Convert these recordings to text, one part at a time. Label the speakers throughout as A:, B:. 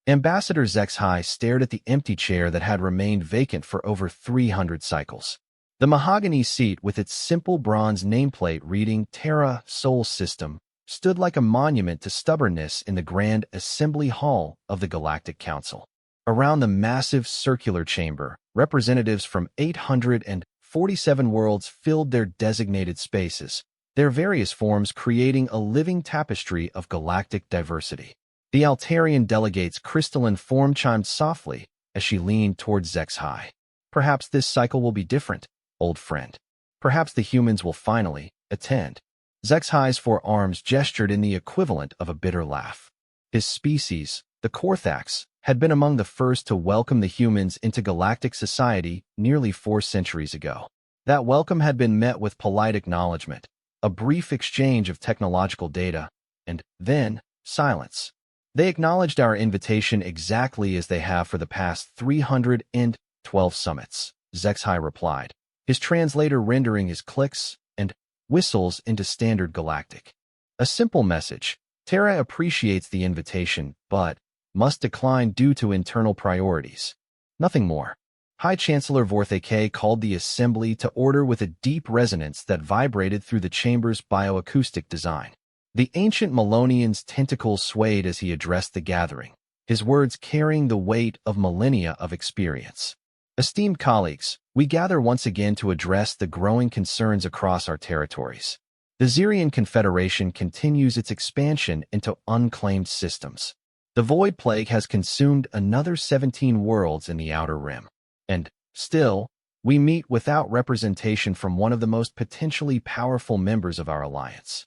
A: Ambassador HFY stared at the empty chair that had remained vacant for over 300 cycles. The mahogany seat with its simple bronze nameplate reading Terra Sol System stood like a monument to stubbornness in the Grand Assembly Hall of the Galactic Council. Around the massive circular chamber, representatives from 847 worlds filled their designated spaces, their various forms creating a living tapestry of galactic diversity. The Altarian delegate's crystalline form chimed softly as she leaned towards HFY. Perhaps this cycle will be different, old friend. Perhaps the humans will finally attend. HFY's forearms gestured in the equivalent of a bitter laugh. His species, the Korthax, had been among the first to welcome the humans into galactic society nearly 4 centuries ago. That welcome had been met with polite acknowledgement, a brief exchange of technological data, and then silence. They acknowledged our invitation exactly as they have for the past 312 summits, HFY replied, his translator rendering his clicks and whistles into standard galactic. A simple message: Terra appreciates the invitation, but must decline due to internal priorities. Nothing more. High Chancellor Vorthake called the assembly to order with a deep resonance that vibrated through the chamber's bioacoustic design. The ancient Melonian's tentacles swayed as he addressed the gathering, his words carrying the weight of millennia of experience. Esteemed colleagues, we gather once again to address the growing concerns across our territories. The Xerian Confederation continues its expansion into unclaimed systems. The Void Plague has consumed another 17 worlds in the Outer Rim. And, still, we meet without representation from one of the most potentially powerful members of our alliance.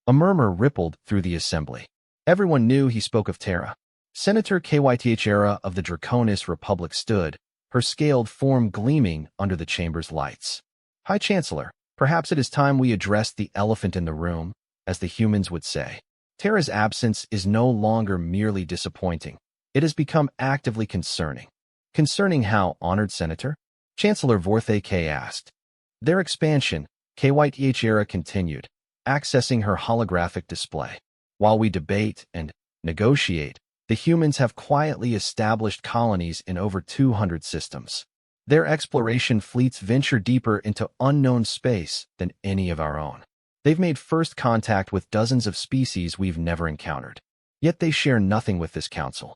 A: A murmur rippled through the assembly. Everyone knew he spoke of Terra. Senator Kythera of the Draconis Republic stood, her scaled form gleaming under the chamber's lights. High Chancellor, perhaps it is time we addressed the elephant in the room, as the humans would say. Terra's absence is no longer merely disappointing. It has become actively concerning. Concerning how, honored Senator? Chancellor Vorthake asked. Their expansion, Kythera continued, accessing her holographic display. While we debate and negotiate, the humans have quietly established colonies in over 200 systems. Their exploration fleets venture deeper into unknown space than any of our own. They've made first contact with dozens of species we've never encountered. Yet they share nothing with this council.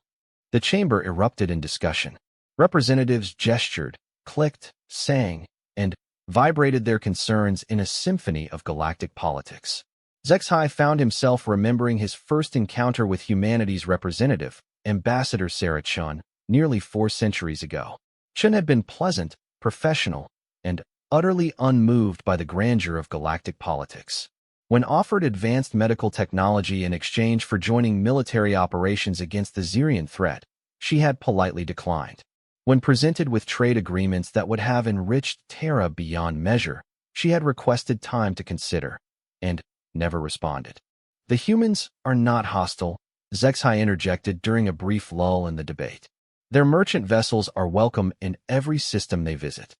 A: The chamber erupted in discussion. Representatives gestured, clicked, sang, and vibrated their concerns in a symphony of galactic politics. HFY found himself remembering his first encounter with humanity's representative, Ambassador Sarah Chun, nearly 4 centuries ago. Chun had been pleasant, professional, and utterly unmoved by the grandeur of galactic politics. When offered advanced medical technology in exchange for joining military operations against the Xerian threat, she had politely declined. When presented with trade agreements that would have enriched Terra beyond measure, she had requested time to consider, and never responded. The humans are not hostile, HFY interjected during a brief lull in the debate. Their merchant vessels are welcome in every system they visit.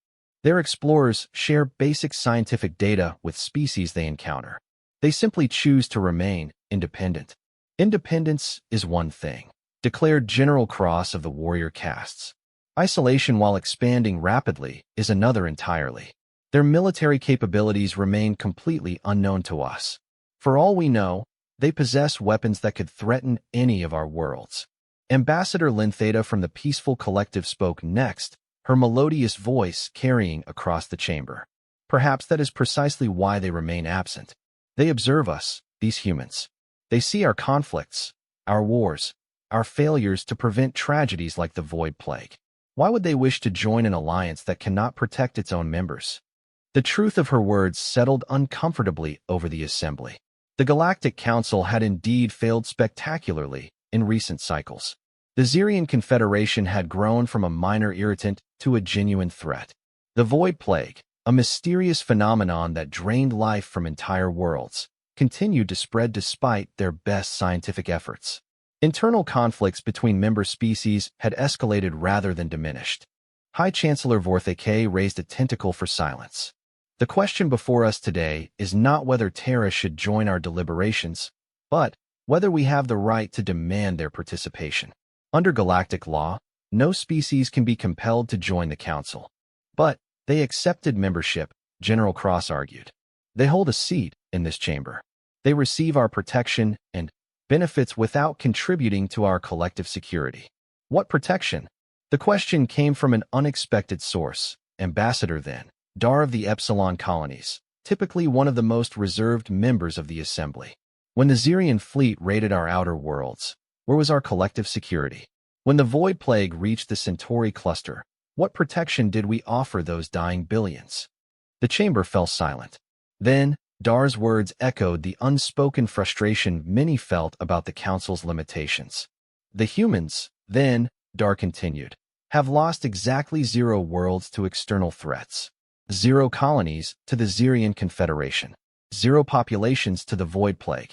A: Their explorers share basic scientific data with species they encounter. They simply choose to remain independent. Independence is one thing, declared General Cross of the warrior castes. Isolation while expanding rapidly is another entirely. Their military capabilities remain completely unknown to us. For all we know, they possess weapons that could threaten any of our worlds. Ambassador Lintheta from the Peaceful Collective spoke next, her melodious voice carrying across the chamber. Perhaps that is precisely why they remain absent. They observe us, these humans. They see our conflicts, our wars, our failures to prevent tragedies like the Void Plague. Why would they wish to join an alliance that cannot protect its own members? The truth of her words settled uncomfortably over the assembly. The Galactic Council had indeed failed spectacularly in recent cycles. The Xerian Confederation had grown from a minor irritant to a genuine threat. The Void Plague, a mysterious phenomenon that drained life from entire worlds, continued to spread despite their best scientific efforts. Internal conflicts between member species had escalated rather than diminished. High Chancellor Vorthake raised a tentacle for silence. The question before us today is not whether Terra should join our deliberations, but whether we have the right to demand their participation. Under galactic law, no species can be compelled to join the Council. But they accepted membership, General Cross argued. They hold a seat in this chamber. They receive our protection and benefits without contributing to our collective security. What protection? The question came from an unexpected source, Ambassador then, Dar of the Epsilon colonies, typically one of the most reserved members of the Assembly. When the Xerian fleet raided our outer worlds, where was our collective security? When the Void Plague reached the Centauri cluster, what protection did we offer those dying billions? The chamber fell silent. Then, Dar's words echoed the unspoken frustration many felt about the Council's limitations. The humans, then, Dar continued, have lost exactly 0 worlds to external threats, 0 colonies to the Xerian Confederation, 0 populations to the Void Plague.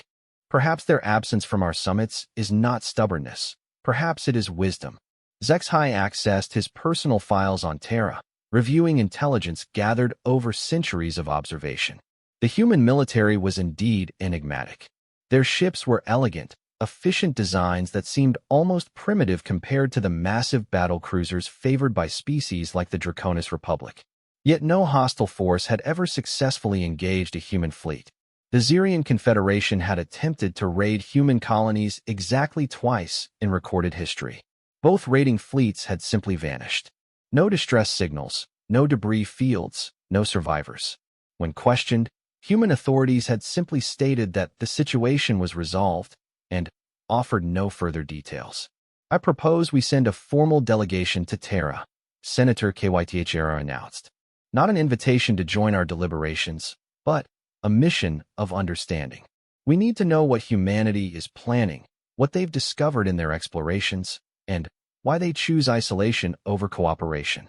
A: Perhaps their absence from our summits is not stubbornness. Perhaps it is wisdom. Zexhai accessed his personal files on Terra, reviewing intelligence gathered over centuries of observation. The human military was indeed enigmatic. Their ships were elegant, efficient designs that seemed almost primitive compared to the massive battle cruisers favored by species like the Draconis Republic. Yet no hostile force had ever successfully engaged a human fleet. The Xerian Confederation had attempted to raid human colonies exactly twice in recorded history. Both raiding fleets had simply vanished. No distress signals, no debris fields, no survivors. When questioned, human authorities had simply stated that the situation was resolved and offered no further details. I propose we send a formal delegation to Terra, Senator Kythr announced. Not an invitation to join our deliberations, but a mission of understanding. We need to know what humanity is planning, what they've discovered in their explorations, and why they choose isolation over cooperation.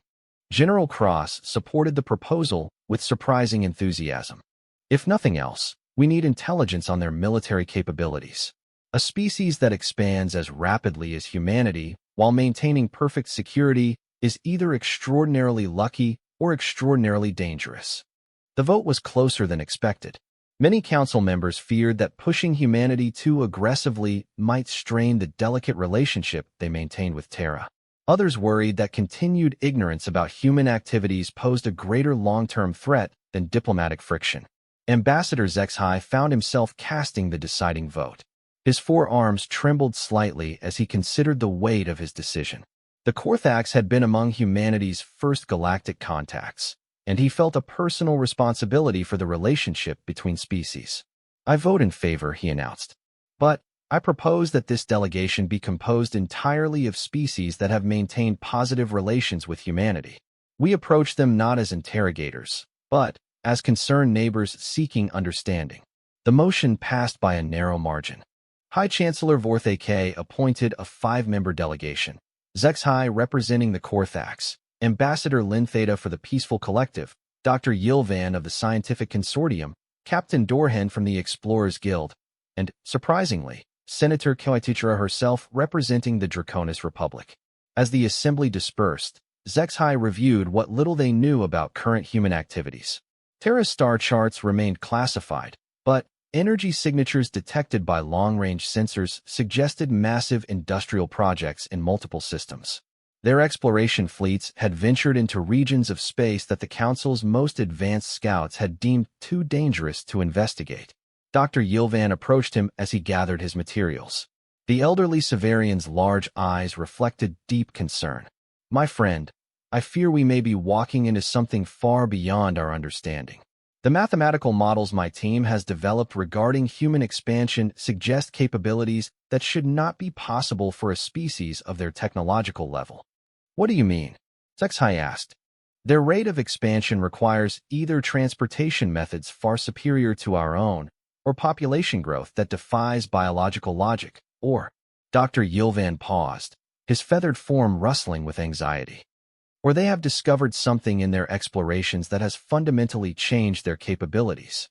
A: General Cross supported the proposal with surprising enthusiasm. If nothing else, we need intelligence on their military capabilities. A species that expands as rapidly as humanity while maintaining perfect security is either extraordinarily lucky or extraordinarily dangerous. The vote was closer than expected. Many council members feared that pushing humanity too aggressively might strain the delicate relationship they maintained with Terra. Others worried that continued ignorance about human activities posed a greater long-term threat than diplomatic friction. Ambassador Zexhai found himself casting the deciding vote. His forearms trembled slightly as he considered the weight of his decision. The Korthax had been among humanity's first galactic contacts, and he felt a personal responsibility for the relationship between species. I vote in favor, he announced. But I propose that this delegation be composed entirely of species that have maintained positive relations with humanity. We approach them not as interrogators, but as concerned neighbors seeking understanding. The motion passed by a narrow margin. High Chancellor Vorthe K appointed a 5-member delegation. Zexhai representing the Korthax, Ambassador Lintheta for the Peaceful Collective, Dr. Yilvan of the Scientific Consortium, Captain Dorhen from the Explorers Guild, and, surprisingly, Senator Kythr herself representing the Draconis Republic. As the assembly dispersed, Zexhai reviewed what little they knew about current human activities. Terra's star charts remained classified, but energy signatures detected by long-range sensors suggested massive industrial projects in multiple systems. Their exploration fleets had ventured into regions of space that the Council's most advanced scouts had deemed too dangerous to investigate. Dr. Yilvan approached him as he gathered his materials. The elderly Severian's large eyes reflected deep concern. My friend, I fear we may be walking into something far beyond our understanding. The mathematical models my team has developed regarding human expansion suggest capabilities that should not be possible for a species of their technological level. What do you mean? Zexhai asked. Their rate of expansion requires either transportation methods far superior to our own, or population growth that defies biological logic, or— Dr. Yilvan paused, his feathered form rustling with anxiety. Or they have discovered something in their explorations that has fundamentally changed their capabilities.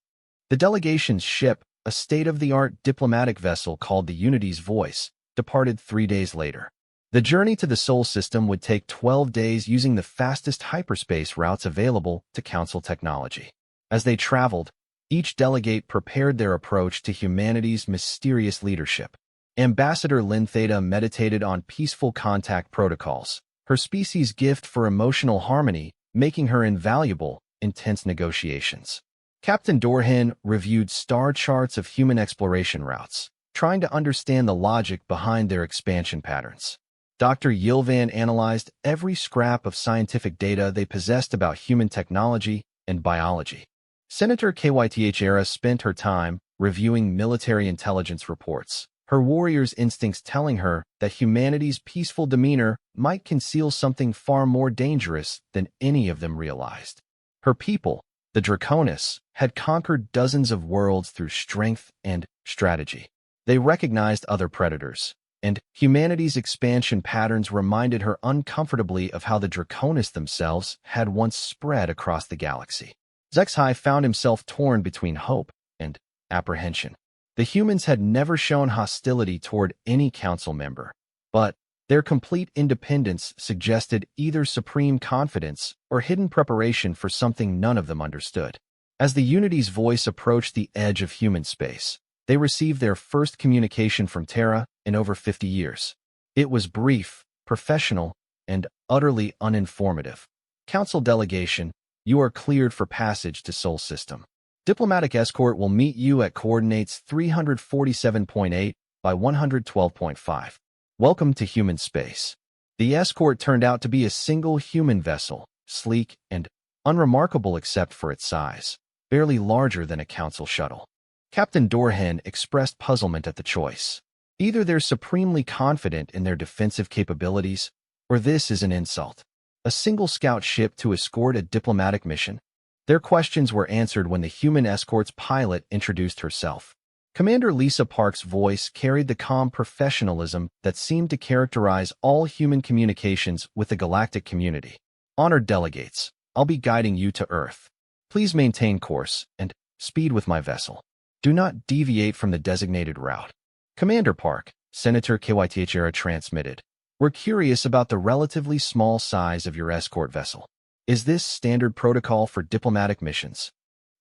A: The delegation's ship, a state-of-the-art diplomatic vessel called the Unity's Voice, departed 3 days later. The journey to the Sol system would take 12 days using the fastest hyperspace routes available to Council technology. As they traveled, each delegate prepared their approach to humanity's mysterious leadership. Ambassador Lintheta meditated on peaceful contact protocols, her species' gift for emotional harmony, making her invaluable in tense negotiations. Captain Dorhan reviewed star charts of human exploration routes, trying to understand the logic behind their expansion patterns. Dr. Yilvan analyzed every scrap of scientific data they possessed about human technology and biology. Senator Kythera spent her time reviewing military intelligence reports, her warrior's instincts telling her that humanity's peaceful demeanor might conceal something far more dangerous than any of them realized. Her people, the Draconis, had conquered dozens of worlds through strength and strategy. They recognized other predators, and humanity's expansion patterns reminded her uncomfortably of how the Draconis themselves had once spread across the galaxy. Zexhai found himself torn between hope and apprehension. The humans had never shown hostility toward any council member, but their complete independence suggested either supreme confidence or hidden preparation for something none of them understood. As the Unity's voice approached the edge of human space, they received their first communication from Terra in over 50 years. It was brief, professional, and utterly uninformative. Council delegation, you are cleared for passage to Sol System. Diplomatic escort will meet you at coordinates 347.8 by 112.5. Welcome to human space. The escort turned out to be a single human vessel, sleek and unremarkable except for its size, barely larger than a council shuttle. Captain Dorhan expressed puzzlement at the choice. Either they're supremely confident in their defensive capabilities, or this is an insult. A single scout ship to escort a diplomatic mission? Their questions were answered when the human escort's pilot introduced herself. Commander Lisa Park's voice carried the calm professionalism that seemed to characterize all human communications with the galactic community. Honored delegates, I'll be guiding you to Earth. Please maintain course and speed with my vessel. Do not deviate from the designated route. Commander Park, Senator Kythera transmitted. We're curious about the relatively small size of your escort vessel. Is this standard protocol for diplomatic missions?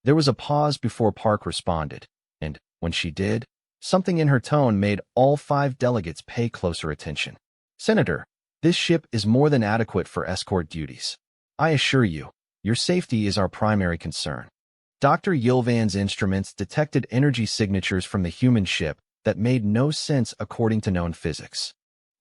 A: There was a pause before Park responded, and when she did, something in her tone made all 5 delegates pay closer attention. Senator, this ship is more than adequate for escort duties. I assure you, your safety is our primary concern. Dr. Yilvan's instruments detected energy signatures from the human ship that made no sense according to known physics.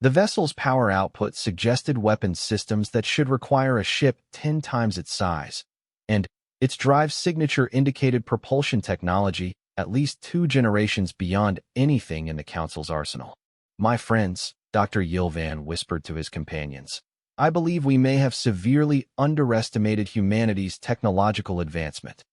A: The vessel's power output suggested weapons systems that should require a ship 10 times its size, and its drive signature indicated propulsion technology at least 2 generations beyond anything in the Council's arsenal. My friends, Dr. Yilvan whispered to his companions, I believe we may have severely underestimated humanity's technological advancement.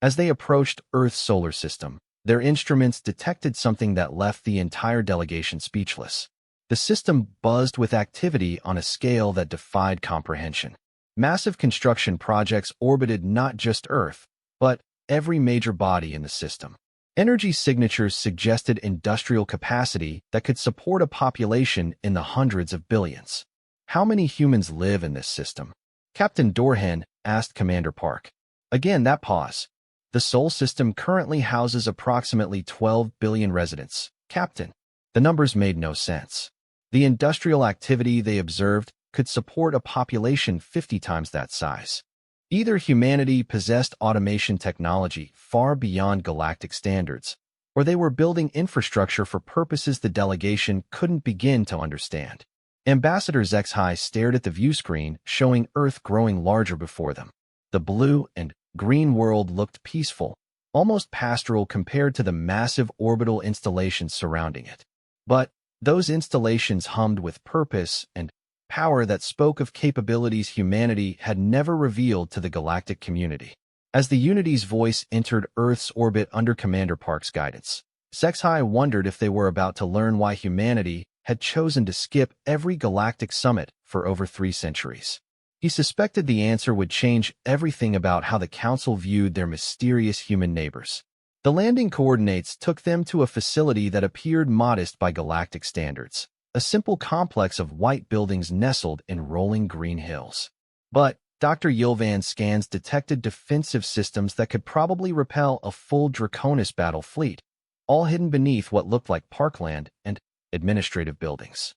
A: As they approached Earth's solar system, their instruments detected something that left the entire delegation speechless. The system buzzed with activity on a scale that defied comprehension. Massive construction projects orbited not just Earth, but every major body in the system. Energy signatures suggested industrial capacity that could support a population in the hundreds of billions. How many humans live in this system? Captain Dorhan asked Commander Park. Again, that pause. The Sol system currently houses approximately 12 billion residents. Captain, the numbers made no sense. The industrial activity they observed could support a population 50 times that size. Either humanity possessed automation technology far beyond galactic standards, or they were building infrastructure for purposes the delegation couldn't begin to understand. Ambassador Zexhai stared at the view screen, showing Earth growing larger before them. The blue and green world looked peaceful, almost pastoral compared to the massive orbital installations surrounding it. But those installations hummed with purpose and power that spoke of capabilities humanity had never revealed to the galactic community. As the Unity's voice entered Earth's orbit under Commander Park's guidance, Zexhai wondered if they were about to learn why humanity had chosen to skip every galactic summit for over 3 centuries. He suspected the answer would change everything about how the Council viewed their mysterious human neighbors. The landing coordinates took them to a facility that appeared modest by galactic standards, a simple complex of white buildings nestled in rolling green hills. But Dr. Yilvan's scans detected defensive systems that could probably repel a full Draconis battle fleet, all hidden beneath what looked like parkland and administrative buildings.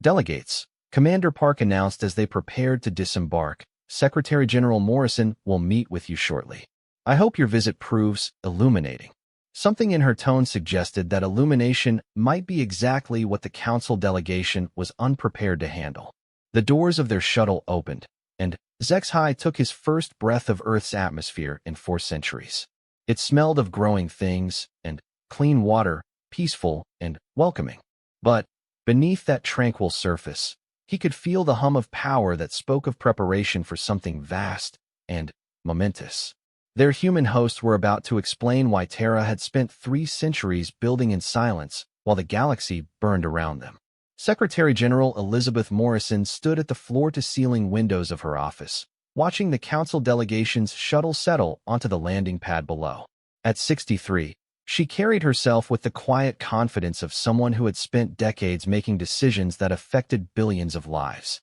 A: Delegates, Commander Park announced as they prepared to disembark, Secretary General Morrison will meet with you shortly. I hope your visit proves illuminating. Something in her tone suggested that illumination might be exactly what the council delegation was unprepared to handle. The doors of their shuttle opened, and HFY took his first breath of Earth's atmosphere in 4 centuries. It smelled of growing things and clean water, peaceful and welcoming. But beneath that tranquil surface, he could feel the hum of power that spoke of preparation for something vast and momentous. Their human hosts were about to explain why Terra had spent 3 centuries building in silence while the galaxy burned around them. Secretary General Elizabeth Morrison stood at the floor-to-ceiling windows of her office, watching the council delegation's shuttle settle onto the landing pad below. At 63, she carried herself with the quiet confidence of someone who had spent decades making decisions that affected billions of lives.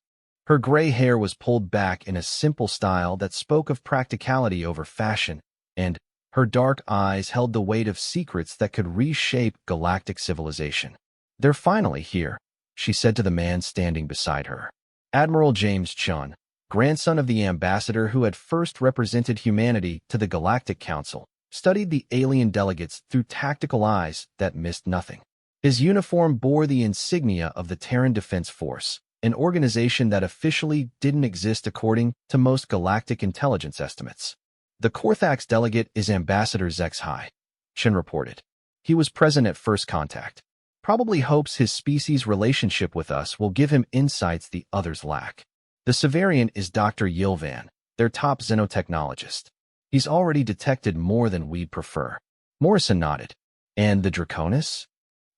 A: Her gray hair was pulled back in a simple style that spoke of practicality over fashion, and her dark eyes held the weight of secrets that could reshape galactic civilization. "They're finally here," she said to the man standing beside her. Admiral James Chun, grandson of the ambassador who had first represented humanity to the Galactic Council, studied the alien delegates through tactical eyes that missed nothing. His uniform bore the insignia of the Terran Defense Force, an organization that officially didn't exist according to most galactic intelligence estimates. "The Korthax delegate is Ambassador HFY," Shin reported. "He was present at first contact. Probably hopes his species' relationship with us will give him insights the others lack. The Severian is Dr. Yilvan, their top xenotechnologist. He's already detected more than we'd prefer." Morrison nodded. "And the Draconis?"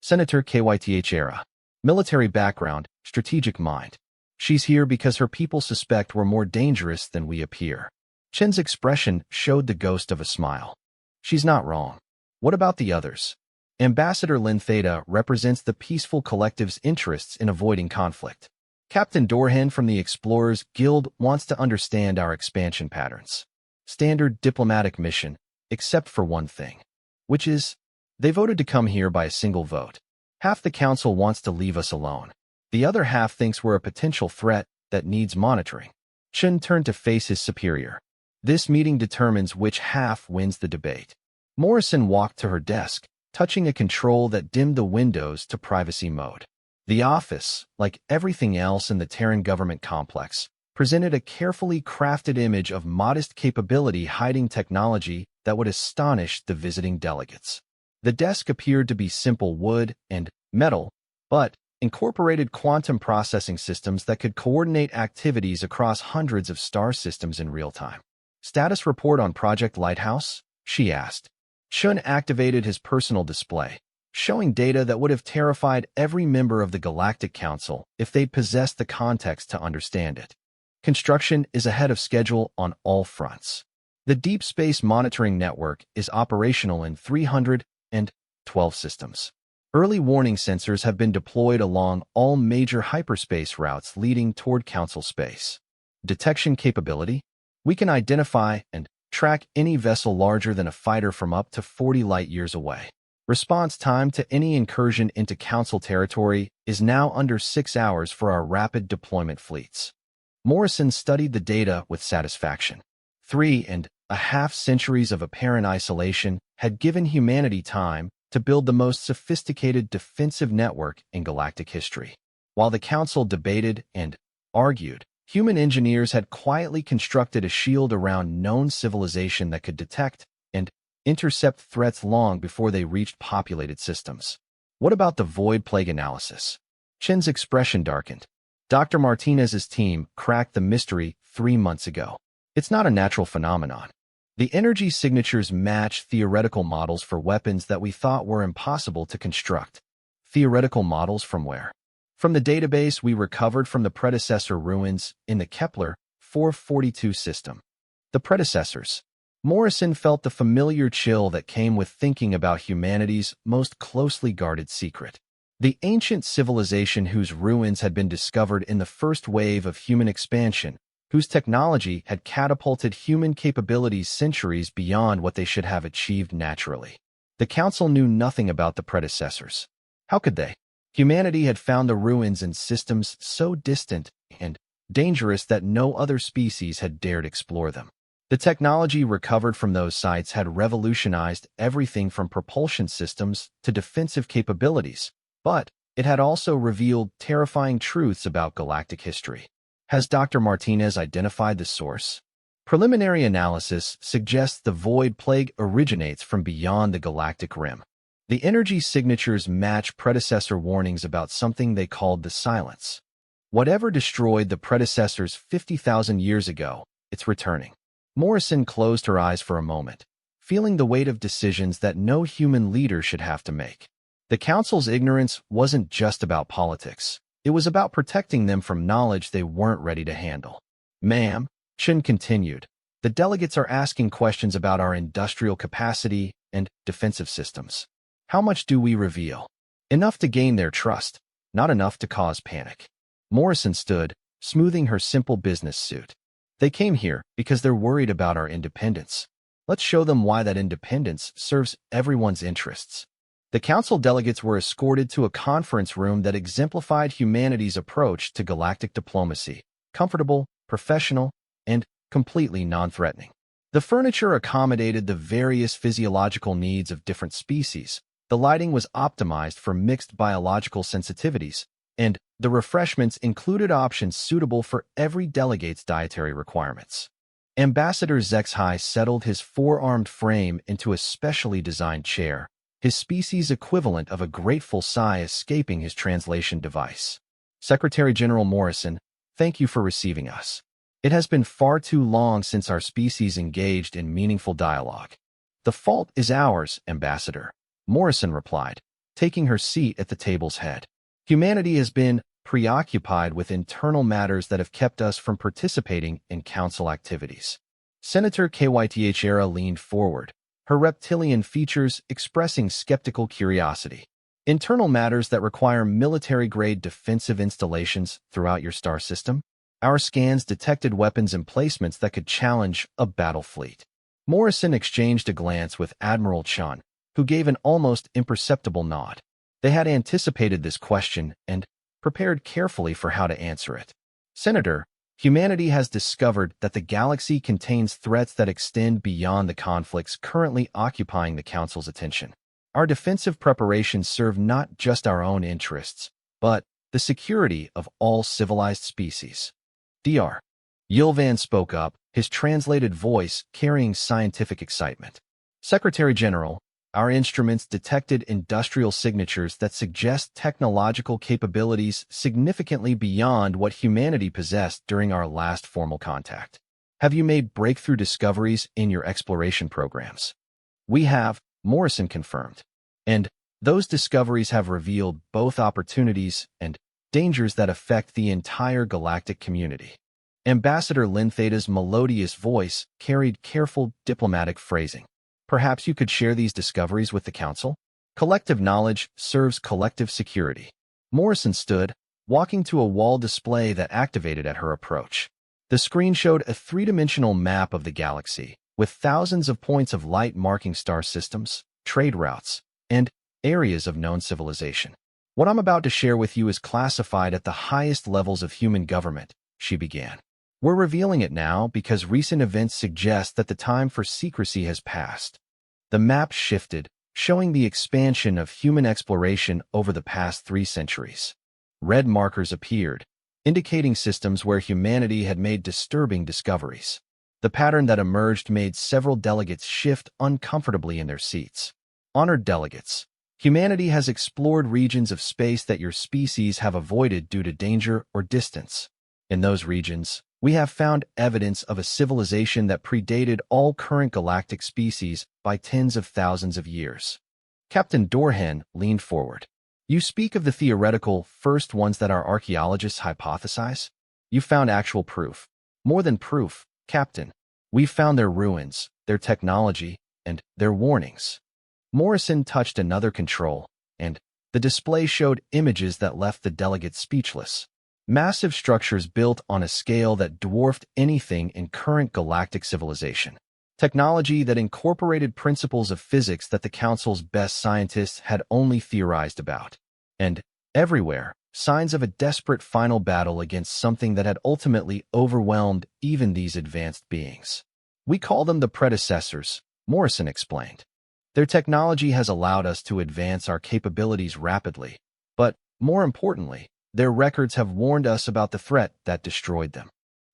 A: Senator Kyth Era. Military background, strategic mind. "She's here because her people suspect we're more dangerous than we appear." Chen's expression showed the ghost of a smile. "She's not wrong. What about the others?" Ambassador Lin Theta represents the peaceful collective's interests in avoiding conflict. "Captain Dorhan from the Explorers Guild wants to understand our expansion patterns. Standard diplomatic mission, except for one thing. Which is, they voted to come here by a single vote. Half the council wants to leave us alone. The other half thinks we're a potential threat that needs monitoring." Chen turned to face his superior. "This meeting determines which half wins the debate." Morrison walked to her desk, touching a control that dimmed the windows to privacy mode. The office, like everything else in the Terran government complex, presented a carefully crafted image of modest capability hiding technology that would astonish the visiting delegates. The desk appeared to be simple wood and metal, but incorporated quantum processing systems that could coordinate activities across hundreds of star systems in real time. "Status report on Project Lighthouse?" she asked. Chun activated his personal display, showing data that would have terrified every member of the Galactic Council if they'd possessed the context to understand it. "Construction is ahead of schedule on all fronts. The Deep Space Monitoring Network is operational in 312 systems. Early warning sensors have been deployed along all major hyperspace routes leading toward Council space. Detection capability? We can identify and track any vessel larger than a fighter from up to 40 light-years away. Response time to any incursion into Council territory is now under 6 hours for our rapid deployment fleets." Morrison studied the data with satisfaction. 3.5 centuries of apparent isolation had given humanity time to build the most sophisticated defensive network in galactic history. While the Council debated and argued, human engineers had quietly constructed a shield around known civilization that could detect and intercept threats long before they reached populated systems. "What about the void plague analysis?" Chen's expression darkened. "Dr. Martinez's team cracked the mystery 3 months ago. It's not a natural phenomenon. The energy signatures match theoretical models for weapons that we thought were impossible to construct." "Theoretical models from where?" "From the database we recovered from the predecessor ruins in the Kepler 442 system." The predecessors. Morrison felt the familiar chill that came with thinking about humanity's most closely guarded secret. The ancient civilization whose ruins had been discovered in the first wave of human expansion, whose technology had catapulted human capabilities centuries beyond what they should have achieved naturally. The Council knew nothing about the predecessors. How could they? Humanity had found the ruins in systems so distant and dangerous that no other species had dared explore them. The technology recovered from those sites had revolutionized everything from propulsion systems to defensive capabilities, but it had also revealed terrifying truths about galactic history. Has Dr. Martinez identified the source? Preliminary analysis suggests the void plague originates from beyond the galactic rim. The energy signatures match predecessor warnings about something they called the silence. Whatever destroyed the predecessors 50,000 years ago, it's returning. Morrison closed her eyes for a moment, feeling the weight of decisions that no human leader should have to make. The Council's ignorance wasn't just about politics. It was about protecting them from knowledge they weren't ready to handle. Ma'am, Chen continued, the delegates are asking questions about our industrial capacity and defensive systems. How much do we reveal? Enough to gain their trust, not enough to cause panic. Morrison stood, smoothing her simple business suit. They came here because they're worried about our independence. Let's show them why that independence serves everyone's interests. The council delegates were escorted to a conference room that exemplified humanity's approach to galactic diplomacy: comfortable, professional, and completely non-threatening. The furniture accommodated the various physiological needs of different species. The lighting was optimized for mixed biological sensitivities, and the refreshments included options suitable for every delegate's dietary requirements. Ambassador Zexhai settled his four-armed frame into a specially designed chair, his species equivalent of a grateful sigh escaping his translation device. Secretary General Morrison, thank you for receiving us. It has been far too long since our species engaged in meaningful dialogue. The fault is ours, Ambassador, Morrison replied, taking her seat at the table's head. Humanity has been preoccupied with internal matters that have kept us from participating in council activities. Senator Kythiera leaned forward, her reptilian features expressing skeptical curiosity. Internal matters that require military-grade defensive installations throughout your star system? Our scans detected weapons emplacements that could challenge a battle fleet. Morrison exchanged a glance with Admiral Chun, who gave an almost imperceptible nod. They had anticipated this question and prepared carefully for how to answer it. Senator, humanity has discovered that the galaxy contains threats that extend beyond the conflicts currently occupying the Council's attention. Our defensive preparations serve not just our own interests, but the security of all civilized species. Dr. Yilvan spoke up, his translated voice carrying scientific excitement. Secretary General, our instruments detected industrial signatures that suggest technological capabilities significantly beyond what humanity possessed during our last formal contact. Have you made breakthrough discoveries in your exploration programs? We have, Morrison confirmed. And those discoveries have revealed both opportunities and dangers that affect the entire galactic community. Ambassador Lintheta's melodious voice carried careful diplomatic phrasing. Perhaps you could share these discoveries with the Council? Collective knowledge serves collective security. Morrison stood, walking to a wall display that activated at her approach. The screen showed a three-dimensional map of the galaxy, with thousands of points of light marking star systems, trade routes, and areas of known civilization. What I'm about to share with you is classified at the highest levels of human government, she began. We're revealing it now because recent events suggest that the time for secrecy has passed. The map shifted, showing the expansion of human exploration over the past 3 centuries. Red markers appeared, indicating systems where humanity had made disturbing discoveries. The pattern that emerged made several delegates shift uncomfortably in their seats. Honored delegates, humanity has explored regions of space that your species have avoided due to danger or distance. In those regions, we have found evidence of a civilization that predated all current galactic species by tens of thousands of years. Captain Dorhan leaned forward. You speak of the theoretical first ones that our archaeologists hypothesize? You found actual proof. More than proof, Captain. We've found their ruins, their technology, and their warnings. Morrison touched another control, and the display showed images that left the delegates speechless. Massive structures built on a scale that dwarfed anything in current galactic civilization. Technology that incorporated principles of physics that the Council's best scientists had only theorized about. And Everywhere, signs of a desperate final battle against something that had ultimately overwhelmed even these advanced beings. We call them the predecessors, Morrison explained. Their technology has allowed us to advance our capabilities rapidly, but, more importantly, their records have warned us about the threat that destroyed them.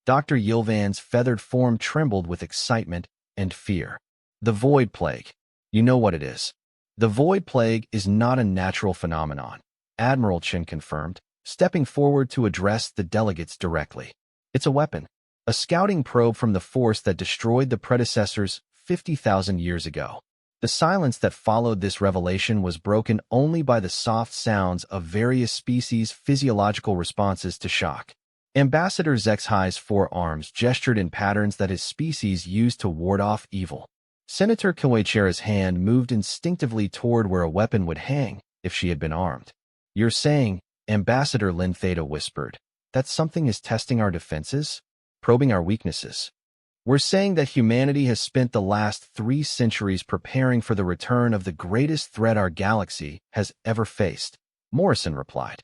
A: Dr. Yilvan's feathered form trembled with excitement and fear. The Void Plague. You know what it is. The Void Plague is not a natural phenomenon, Admiral Chen confirmed, stepping forward to address the delegates directly. It's a weapon, a scouting probe from the force that destroyed the predecessors 50,000 years ago. The silence that followed this revelation was broken only by the soft sounds of various species' physiological responses to shock. Ambassador Zexhai's forearms gestured in patterns that his species used to ward off evil. Senator Kiwaichera's hand moved instinctively toward where a weapon would hang if she had been armed. "You're saying," Ambassador Lin Theta whispered, "that something is testing our defenses, probing our weaknesses." "We're saying that humanity has spent the last 3 centuries preparing for the return of the greatest threat our galaxy has ever faced," Morrison replied.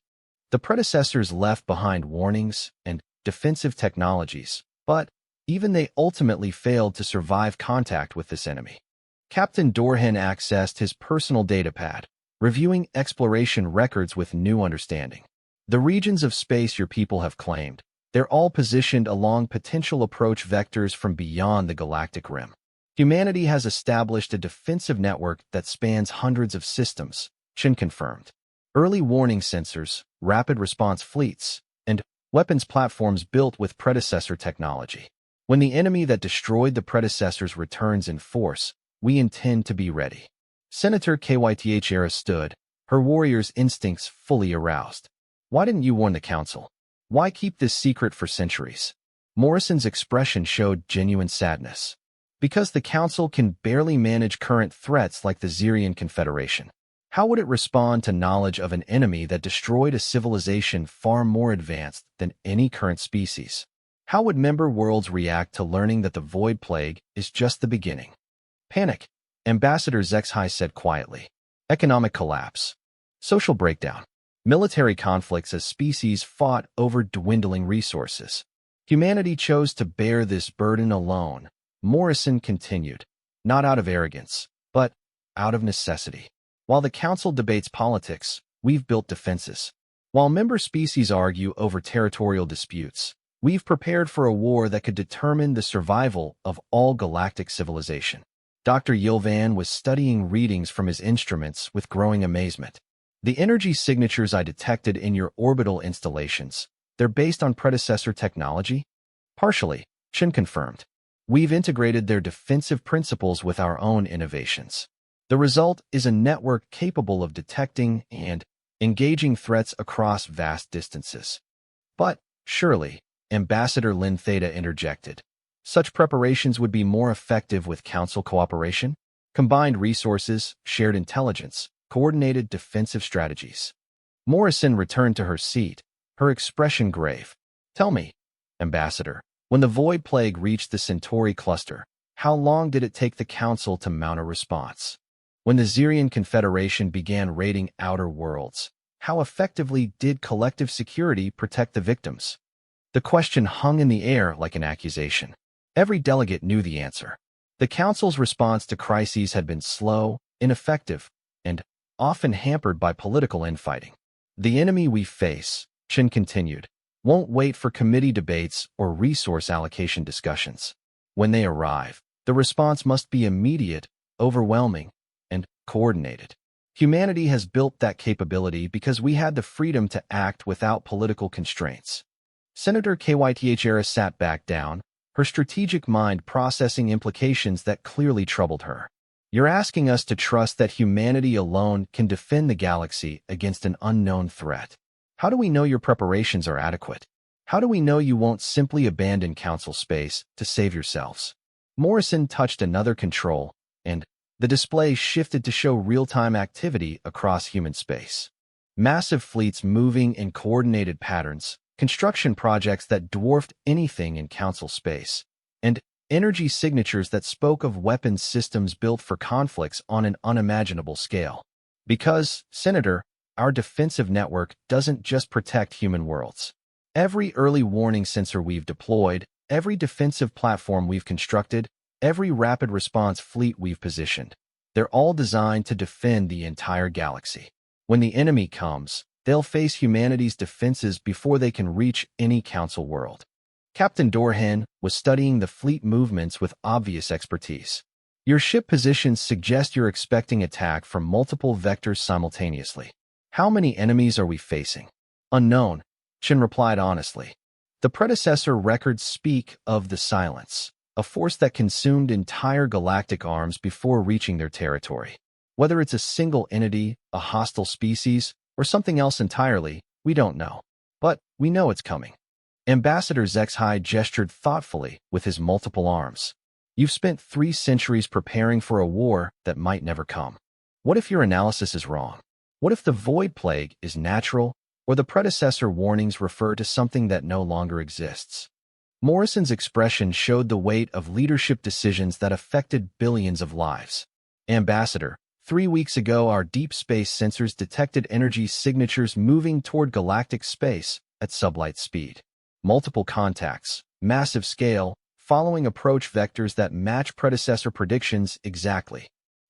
A: The predecessors left behind warnings and defensive technologies, but even they ultimately failed to survive contact with this enemy. Captain Dorhan accessed his personal datapad, reviewing exploration records with new understanding. "The regions of space your people have claimed, they're all positioned along potential approach vectors from beyond the galactic rim. Humanity has established a defensive network that spans hundreds of systems," Chen confirmed. "Early warning sensors, rapid response fleets, and weapons platforms built with predecessor technology. When the enemy that destroyed the predecessors returns in force, we intend to be ready." Senator Kythera stood, her warrior's instincts fully aroused. "Why didn't you warn the council? Why keep this secret for centuries?" Morrison's expression showed genuine sadness. "Because the council can barely manage current threats like the Xerian Confederation. How would it respond to knowledge of an enemy that destroyed a civilization far more advanced than any current species? How would member worlds react to learning that the Void Plague is just the beginning?" "Panic," Ambassador Zexhai said quietly. "Economic collapse. Social breakdown. Military conflicts as species fought over dwindling resources. Humanity chose to bear this burden alone," Morrison continued, "not out of arrogance, but out of necessity. While the Council debates politics, we've built defenses. While member species argue over territorial disputes, we've prepared for a war that could determine the survival of all galactic civilization." Dr. Yilvan was studying readings from his instruments with growing amazement. "The energy signatures I detected in your orbital installations, they're based on predecessor technology?" "Partially," Chen confirmed. "We've integrated their defensive principles with our own innovations. The result is a network capable of detecting and engaging threats across vast distances." "But, surely," Ambassador Lin Theta interjected, "such preparations would be more effective with Council cooperation? Combined resources, shared intelligence, coordinated defensive strategies." Morrison returned to her seat, her expression grave. "Tell me, Ambassador, when the Void Plague reached the Centauri cluster, how long did it take the Council to mount a response? When the Xerian Confederation began raiding outer worlds, how effectively did collective security protect the victims?" The question hung in the air like an accusation. Every delegate knew the answer. The Council's response to crises had been slow, ineffective, and often hampered by political infighting. "The enemy we face," Chen continued, "won't wait for committee debates or resource allocation discussions. When they arrive, the response must be immediate, overwhelming, and coordinated. Humanity has built that capability because we had the freedom to act without political constraints." Senator Kythera sat back down, her strategic mind processing implications that clearly troubled her. "You're asking us to trust that humanity alone can defend the galaxy against an unknown threat. How do we know your preparations are adequate? How do we know you won't simply abandon Council space to save yourselves?" Morrison touched another control, and the display shifted to show real-time activity across human space. Massive fleets moving in coordinated patterns, construction projects that dwarfed anything in Council space, and energy signatures that spoke of weapons systems built for conflicts on an unimaginable scale. "Because, Senator," our defensive network doesn't just protect human worlds. Every early warning sensor we've deployed, every defensive platform we've constructed, every rapid response fleet we've positioned, they're all designed to defend the entire galaxy. When the enemy comes, they'll face humanity's defenses before they can reach any Council world. Captain Dorhan was studying the fleet movements with obvious expertise. Your ship positions suggest you're expecting attack from multiple vectors simultaneously. How many enemies are we facing? Unknown, Shin replied honestly. The predecessor records speak of the Silence, a force that consumed entire galactic arms before reaching their territory. Whether it's a single entity, a hostile species, or something else entirely, we don't know. But we know it's coming. Ambassador Zexhai gestured thoughtfully with his multiple arms. You've spent 3 centuries preparing for a war that might never come. What if your analysis is wrong? What if the Void Plague is natural, or the predecessor warnings refer to something that no longer exists? Morrison's expression showed the weight of leadership decisions that affected billions of lives. Ambassador, 3 weeks ago our deep space sensors detected energy signatures moving toward galactic space at sublight speed. Multiple contacts, massive scale, following approach vectors that match predecessor predictions exactly.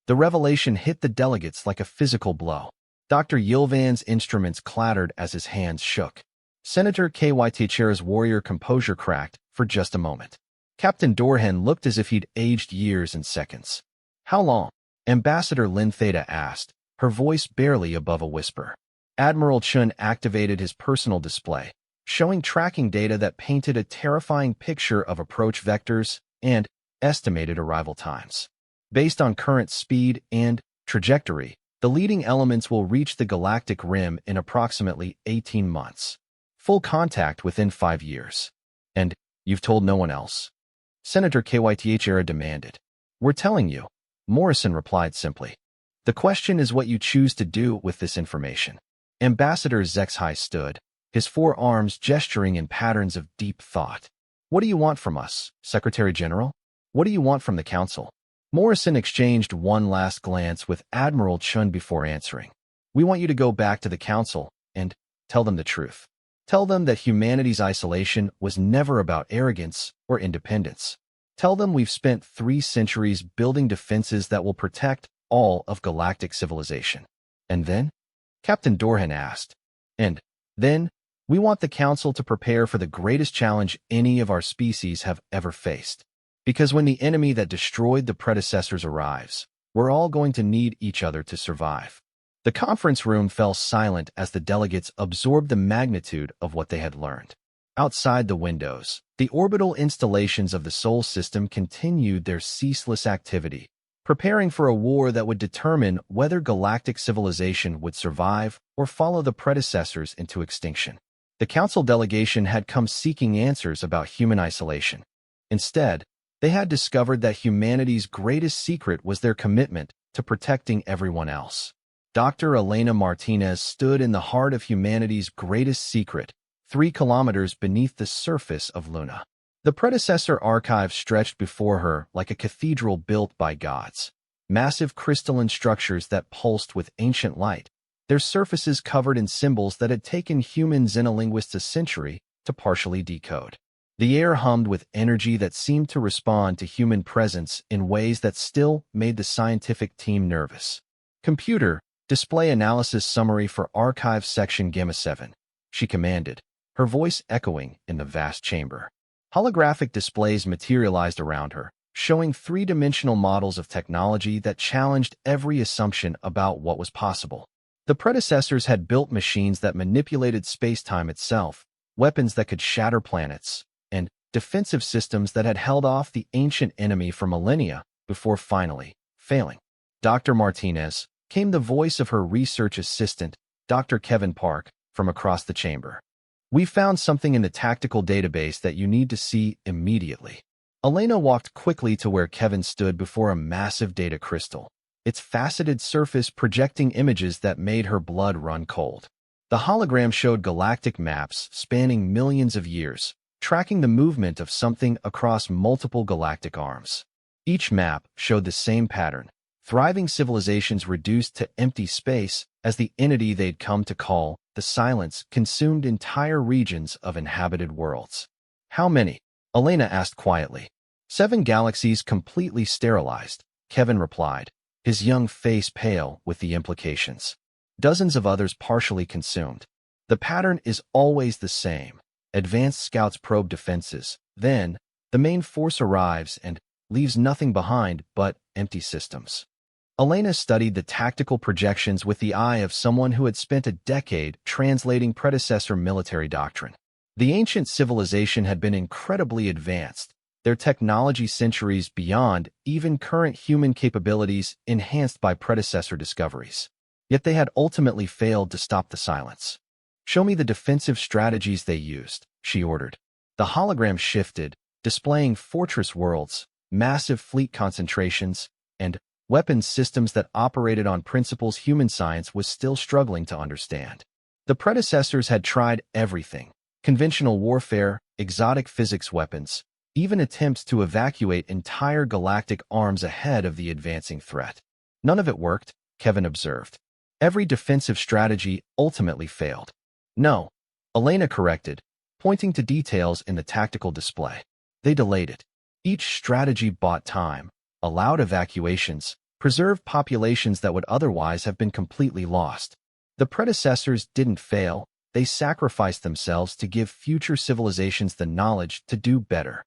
A: The revelation hit the delegates like a physical blow. Dr. Yilvan's instruments clattered as his hands shook. Senator K.Y. Teixeira's warrior composure cracked for just a moment. Captain Dorhan looked as if he'd aged years and seconds. How long? Ambassador Lin Theta asked, her voice barely above a whisper. Admiral Chun activated his personal display, showing tracking data that painted a terrifying picture of approach vectors and estimated arrival times. Based on current speed and trajectory, the leading elements will reach the galactic rim in approximately 18 months. Full contact within 5 years. And you've told no one else? Senator K.Y. Teixeira demanded. We're telling you, Morrison replied simply. The question is what you choose to do with this information. Ambassador Zexhai stood, his 4 arms gesturing in patterns of deep thought. What do you want from us, Secretary General? What do you want from the Council? Morrison exchanged one last glance with Admiral Chun before answering. We want you to go back to the Council and tell them the truth. Tell them that humanity's isolation was never about arrogance or independence. Tell them we've spent 3 centuries building defenses that will protect all of galactic civilization. And then? Captain Dorhan asked. And then, we want the Council to prepare for the greatest challenge any of our species have ever faced. Because when the enemy that destroyed the predecessors arrives, we're all going to need each other to survive. The conference room fell silent as the delegates absorbed the magnitude of what they had learned. Outside the windows, the orbital installations of the Sol system continued their ceaseless activity, preparing for a war that would determine whether galactic civilization would survive or follow the predecessors into extinction. The Council delegation had come seeking answers about human isolation. Instead, they had discovered that humanity's greatest secret was their commitment to protecting everyone else. Dr. Elena Martinez stood in the heart of humanity's greatest secret, 3 kilometers beneath the surface of Luna. The predecessor archive stretched before her like a cathedral built by gods. Massive crystalline structures that pulsed with ancient light, their surfaces covered in symbols that had taken human xenolinguists a century to partially decode. The air hummed with energy that seemed to respond to human presence in ways that still made the scientific team nervous. Computer, display analysis summary for Archive Section Gamma 7, she commanded, her voice echoing in the vast chamber. Holographic displays materialized around her, showing 3-dimensional models of technology that challenged every assumption about what was possible. The predecessors had built machines that manipulated space-time itself, weapons that could shatter planets, and defensive systems that had held off the ancient enemy for millennia before finally failing. Dr. Martinez, came the voice of her research assistant, Dr. Kevin Park, from across the chamber. We found something in the tactical database that you need to see immediately. Elena walked quickly to where Kevin stood before a massive data crystal, its faceted surface projecting images that made her blood run cold. The hologram showed galactic maps spanning millions of years, tracking the movement of something across multiple galactic arms. Each map showed the same pattern, thriving civilizations reduced to empty space as the entity they'd come to call the Silence consumed entire regions of inhabited worlds. How many? Elena asked quietly. 7 galaxies completely sterilized, Kevin replied, his young face pale with the implications. Dozens of others partially consumed. The pattern is always the same. Advanced scouts probe defenses. Then, the main force arrives and leaves nothing behind but empty systems. Elena studied the tactical projections with the eye of someone who had spent a decade translating predecessor military doctrine. The ancient civilization had been incredibly advanced, their technology centuries beyond even current human capabilities enhanced by predecessor discoveries. Yet they had ultimately failed to stop the Silence. Show me the defensive strategies they used, she ordered. The hologram shifted, displaying fortress worlds, massive fleet concentrations, and weapons systems that operated on principles human science was still struggling to understand. The predecessors had tried everything: conventional warfare, exotic physics weapons, even attempts to evacuate entire galactic arms ahead of the advancing threat. None of it worked, Kevin observed. Every defensive strategy ultimately failed. No, Elena corrected, pointing to details in the tactical display. They delayed it. Each strategy bought time, allowed evacuations, preserved populations that would otherwise have been completely lost. The predecessors didn't fail, they sacrificed themselves to give future civilizations the knowledge to do better.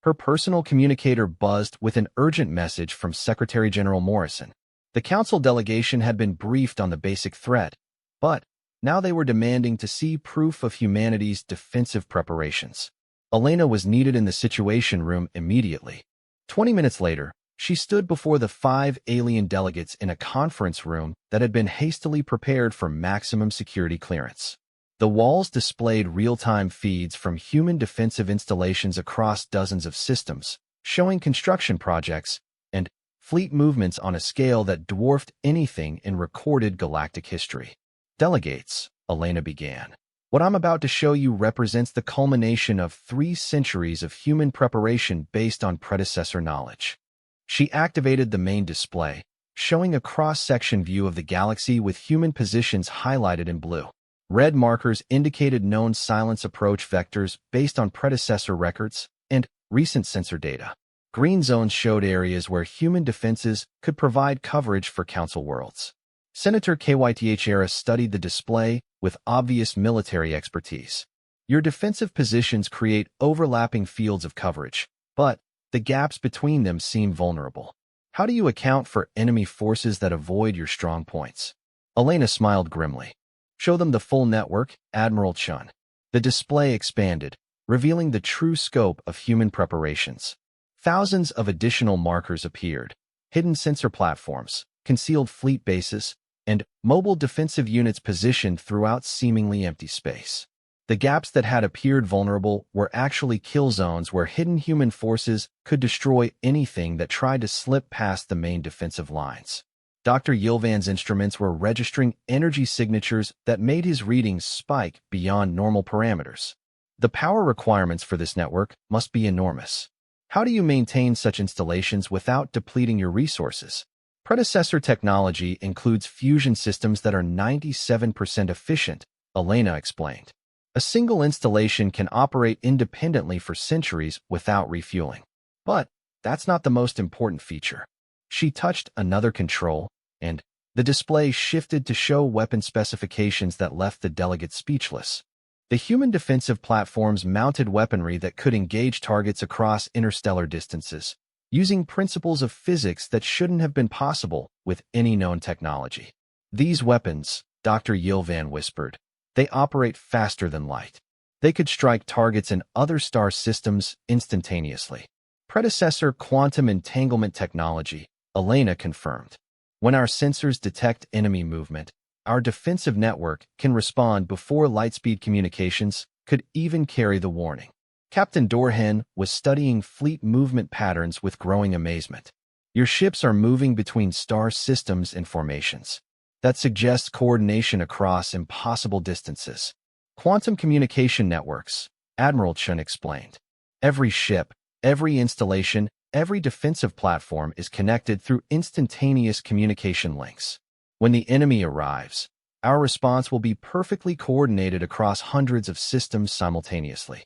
A: Her personal communicator buzzed with an urgent message from Secretary General Morrison. The council delegation had been briefed on the basic threat, but now they were demanding to see proof of humanity's defensive preparations. Elena was needed in the Situation Room immediately. 20 minutes later, she stood before the 5 alien delegates in a conference room that had been hastily prepared for maximum security clearance. The walls displayed real-time feeds from human defensive installations across dozens of systems, showing construction projects and fleet movements on a scale that dwarfed anything in recorded galactic history. Delegates, Elena began. What I'm about to show you represents the culmination of 3 centuries of human preparation based on predecessor knowledge. She activated the main display, showing a cross-section view of the galaxy with human positions highlighted in blue. Red markers indicated known Silence approach vectors based on predecessor records and recent sensor data. Green zones showed areas where human defenses could provide coverage for Council worlds. Senator Kythera studied the display with obvious military expertise. Your defensive positions create overlapping fields of coverage, but the gaps between them seem vulnerable. How do you account for enemy forces that avoid your strong points? Elena smiled grimly. Show them the full network, Admiral Chun. The display expanded, revealing the true scope of human preparations. Thousands of additional markers appeared: hidden sensor platforms, concealed fleet bases, and mobile defensive units positioned throughout seemingly empty space. The gaps that had appeared vulnerable were actually kill zones where hidden human forces could destroy anything that tried to slip past the main defensive lines. Dr. Yilvan's instruments were registering energy signatures that made his readings spike beyond normal parameters. The power requirements for this network must be enormous. How do you maintain such installations without depleting your resources? Predecessor technology includes fusion systems that are 97% efficient, Elena explained. A single installation can operate independently for centuries without refueling. But that's not the most important feature. She touched another control, and the display shifted to show weapon specifications that left the delegate speechless. The human defensive platforms mounted weaponry that could engage targets across interstellar distances, using principles of physics that shouldn't have been possible with any known technology. These weapons, Dr. Yilvan whispered, they operate faster than light. They could strike targets in other star systems instantaneously. Predecessor quantum entanglement technology, Elena confirmed. When our sensors detect enemy movement, our defensive network can respond before lightspeed communications could even carry the warning. Captain Dorhen was studying fleet movement patterns with growing amazement. Your ships are moving between star systems and formations. That suggests coordination across impossible distances. Quantum communication networks, Admiral Chun explained. Every ship, every installation, every defensive platform is connected through instantaneous communication links. When the enemy arrives, Our response will be perfectly coordinated across hundreds of systems simultaneously.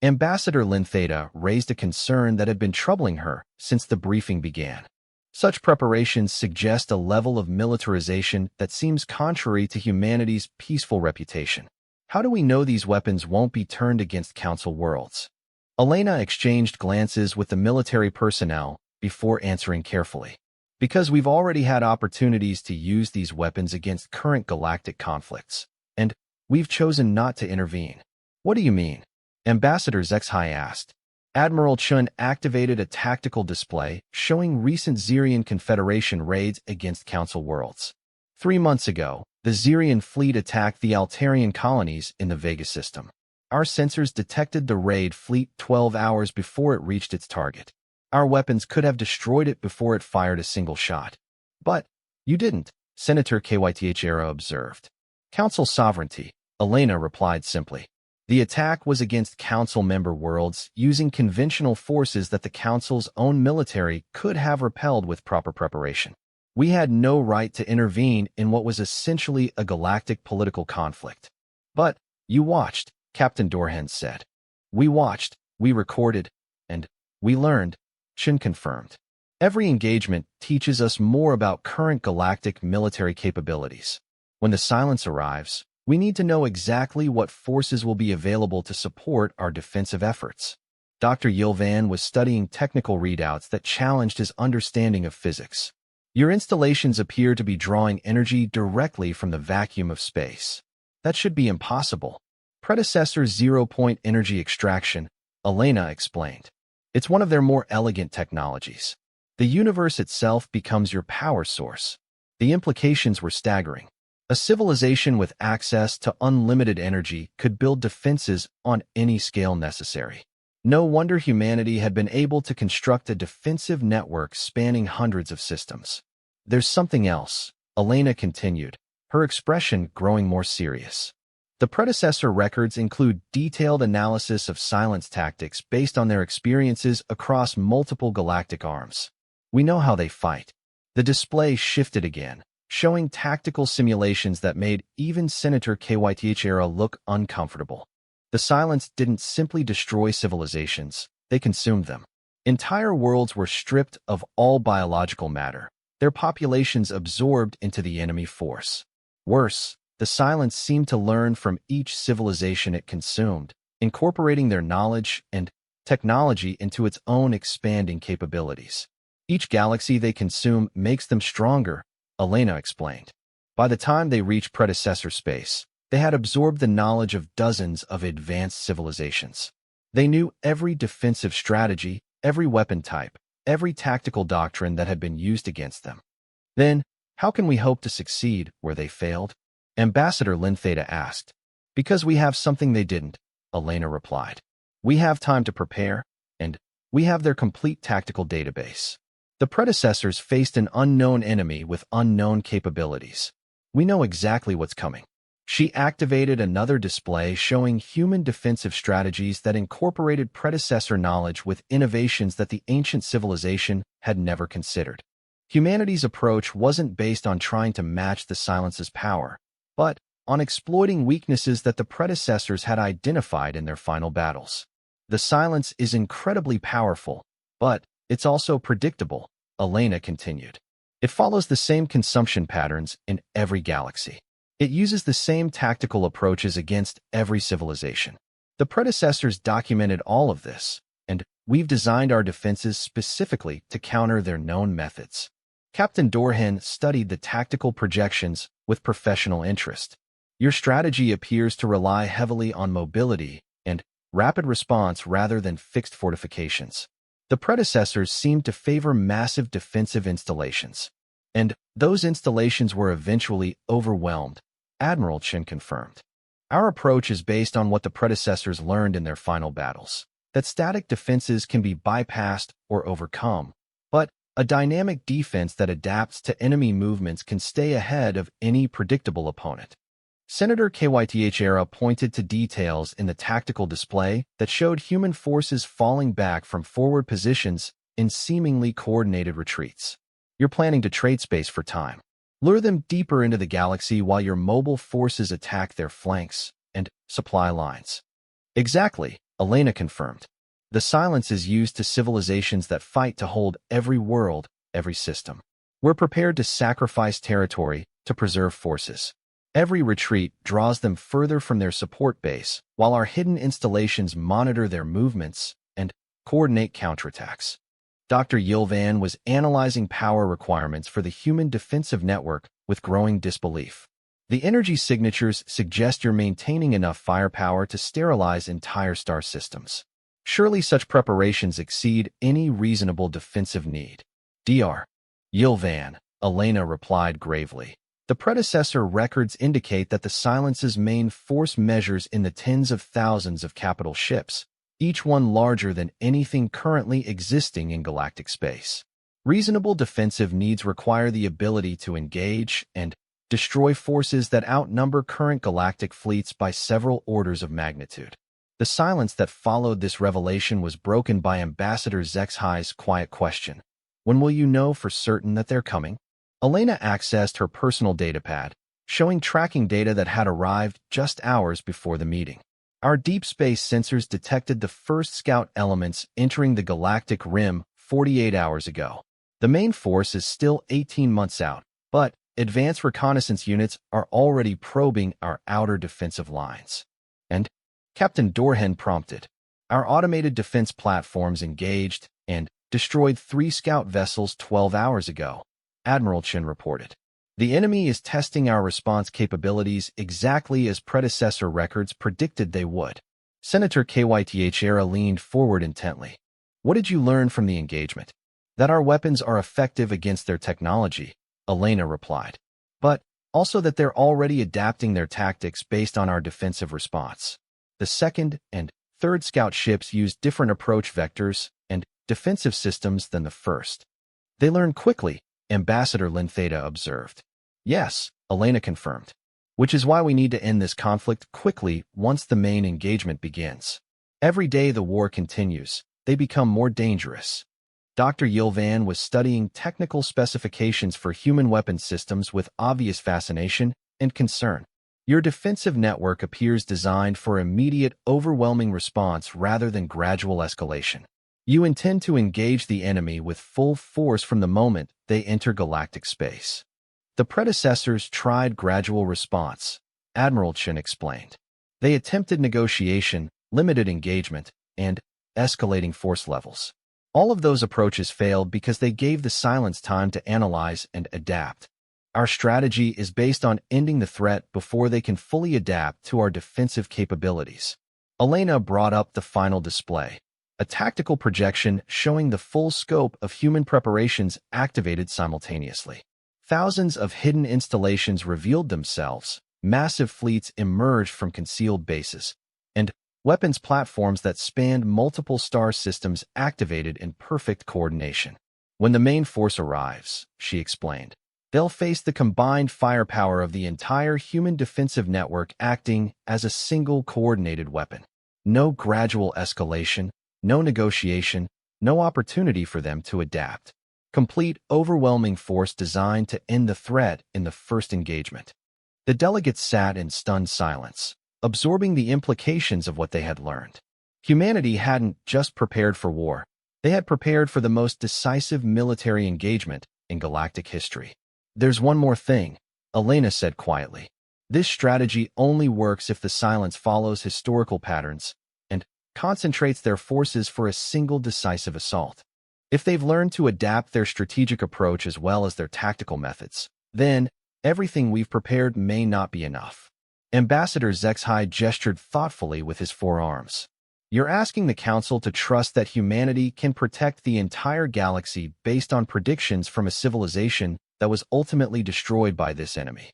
A: Ambassador Lintheta raised a concern that had been troubling her since the briefing began. Such preparations suggest a level of militarization that seems contrary to humanity's peaceful reputation. How do we know these weapons won't be turned against Council worlds? Elena exchanged glances with the military personnel before answering carefully. Because we've already had opportunities to use these weapons against current galactic conflicts, and we've chosen not to intervene. What do you mean? Ambassador Zexhai asked. Admiral Chun activated a tactical display showing recent Xerian Confederation raids against Council worlds. 3 months ago, the Xerian fleet attacked the Altarian colonies in the Vega system. Our sensors detected the raid fleet 12 hours before it reached its target. Our weapons could have destroyed it before it fired a single shot. But you didn't, Senator Kythera observed. Council sovereignty, Elena replied simply. The attack was against Council member worlds using conventional forces that the Council's own military could have repelled with proper preparation. We had no right to intervene in what was essentially a galactic political conflict. But you watched, Captain Dorhan said. We watched, we recorded, and we learned, Chin confirmed. Every engagement teaches us more about current galactic military capabilities. When the silence arrives, we need to know exactly what forces will be available to support our defensive efforts. Dr. Yilvan was studying technical readouts that challenged his understanding of physics. Your installations appear to be drawing energy directly from the vacuum of space. That should be impossible. Predecessor zero-point energy extraction, Elena explained. It's one of their more elegant technologies. The universe itself becomes your power source. The implications were staggering. A civilization with access to unlimited energy could build defenses on any scale necessary. No wonder humanity had been able to construct a defensive network spanning hundreds of systems. There's something else, Elena continued, her expression growing more serious. The predecessor records include detailed analysis of silence tactics based on their experiences across multiple galactic arms. We know how they fight. The display shifted again, showing tactical simulations that made even Senator Kythera look uncomfortable. The silence didn't simply destroy civilizations, they consumed them. Entire worlds were stripped of all biological matter, their populations absorbed into the enemy force. Worse, the silence seemed to learn from each civilization it consumed, incorporating their knowledge and technology into its own expanding capabilities. Each galaxy they consume makes them stronger, Elena explained. By the time they reached predecessor space, they had absorbed the knowledge of dozens of advanced civilizations. They knew every defensive strategy, every weapon type, every tactical doctrine that had been used against them. Then, how can we hope to succeed where they failed? Ambassador Lintheta asked. Because we have something they didn't, Elena replied. We have time to prepare, and we have their complete tactical database. The predecessors faced an unknown enemy with unknown capabilities. We know exactly what's coming. She activated another display showing human defensive strategies that incorporated predecessor knowledge with innovations that the ancient civilization had never considered. Humanity's approach wasn't based on trying to match the silence's power, but on exploiting weaknesses that the predecessors had identified in their final battles. The silence is incredibly powerful, but it's also predictable, Elena continued. It follows the same consumption patterns in every galaxy. It uses the same tactical approaches against every civilization. The predecessors documented all of this, and we've designed our defenses specifically to counter their known methods. Captain Dorhan studied the tactical projections with professional interest. Your strategy appears to rely heavily on mobility and rapid response rather than fixed fortifications. The predecessors seemed to favor massive defensive installations, and those installations were eventually overwhelmed, Admiral Chin confirmed. Our approach is based on what the predecessors learned in their final battles, that static defenses can be bypassed or overcome, but a dynamic defense that adapts to enemy movements can stay ahead of any predictable opponent. Senator Kythera pointed to details in the tactical display that showed human forces falling back from forward positions in seemingly coordinated retreats. You're planning to trade space for time. Lure them deeper into the galaxy while your mobile forces attack their flanks and supply lines. Exactly, Elena confirmed. The silence is used to civilizations that fight to hold every world, every system. We're prepared to sacrifice territory to preserve forces. Every retreat draws them further from their support base, while our hidden installations monitor their movements and coordinate counterattacks. Dr. Yilvan was analyzing power requirements for the human defensive network with growing disbelief. The energy signatures suggest you're maintaining enough firepower to sterilize entire star systems. Surely such preparations exceed any reasonable defensive need. Dr. Yilvan, Elena replied gravely. The predecessor records indicate that the Silence's main force measures in the tens of thousands of capital ships, each one larger than anything currently existing in galactic space. Reasonable defensive needs require the ability to engage and destroy forces that outnumber current galactic fleets by several orders of magnitude. The silence that followed this revelation was broken by Ambassador Zexhi's quiet question. When will you know for certain that they're coming? Elena accessed her personal datapad, showing tracking data that had arrived just hours before the meeting. Our deep space sensors detected the first scout elements entering the galactic rim 48 hours ago. The main force is still 18 months out, but advanced reconnaissance units are already probing our outer defensive lines. And Captain Dorhen prompted. Our automated defense platforms engaged and destroyed 3 scout vessels 12 hours ago, Admiral Chen reported. The enemy is testing our response capabilities exactly as predecessor records predicted they would. Senator Kythr leaned forward intently. What did you learn from the engagement? That our weapons are effective against their technology, Elena replied. But also that they're already adapting their tactics based on our defensive response. The second and third scout ships use different approach vectors and defensive systems than the first. They learn quickly, Ambassador Lintheta observed. Yes, Elena confirmed. Which is why we need to end this conflict quickly once the main engagement begins. Every day the war continues, they become more dangerous. Dr. Yilvan was studying technical specifications for human weapon systems with obvious fascination and concern. Your defensive network appears designed for immediate, overwhelming response rather than gradual escalation. You intend to engage the enemy with full force from the moment they enter galactic space. The predecessors tried gradual response, Admiral Chen explained. They attempted negotiation, limited engagement, and escalating force levels. All of those approaches failed because they gave the silence time to analyze and adapt. Our strategy is based on ending the threat before they can fully adapt to our defensive capabilities. Elena brought up the final display, a tactical projection showing the full scope of human preparations activated simultaneously. Thousands of hidden installations revealed themselves, massive fleets emerged from concealed bases, and weapons platforms that spanned multiple star systems activated in perfect coordination. When the main force arrives, she explained, they'll face the combined firepower of the entire human defensive network acting as a single coordinated weapon. No gradual escalation, no negotiation, no opportunity for them to adapt. Complete, overwhelming force designed to end the threat in the first engagement. The delegates sat in stunned silence, absorbing the implications of what they had learned. Humanity hadn't just prepared for war, they had prepared for the most decisive military engagement in galactic history. There's one more thing, Elena said quietly. This strategy only works if the silence follows historical patterns and concentrates their forces for a single decisive assault. If they've learned to adapt their strategic approach as well as their tactical methods, then everything we've prepared may not be enough. Ambassador Zexhi gestured thoughtfully with his forearms. You're asking the Council to trust that humanity can protect the entire galaxy based on predictions from a civilization that was ultimately destroyed by this enemy.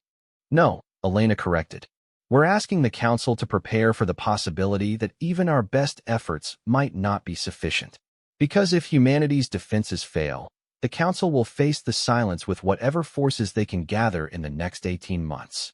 A: No, Elena corrected. We're asking the Council to prepare for the possibility that even our best efforts might not be sufficient. Because if humanity's defenses fail, the Council will face the silence with whatever forces they can gather in the next 18 months.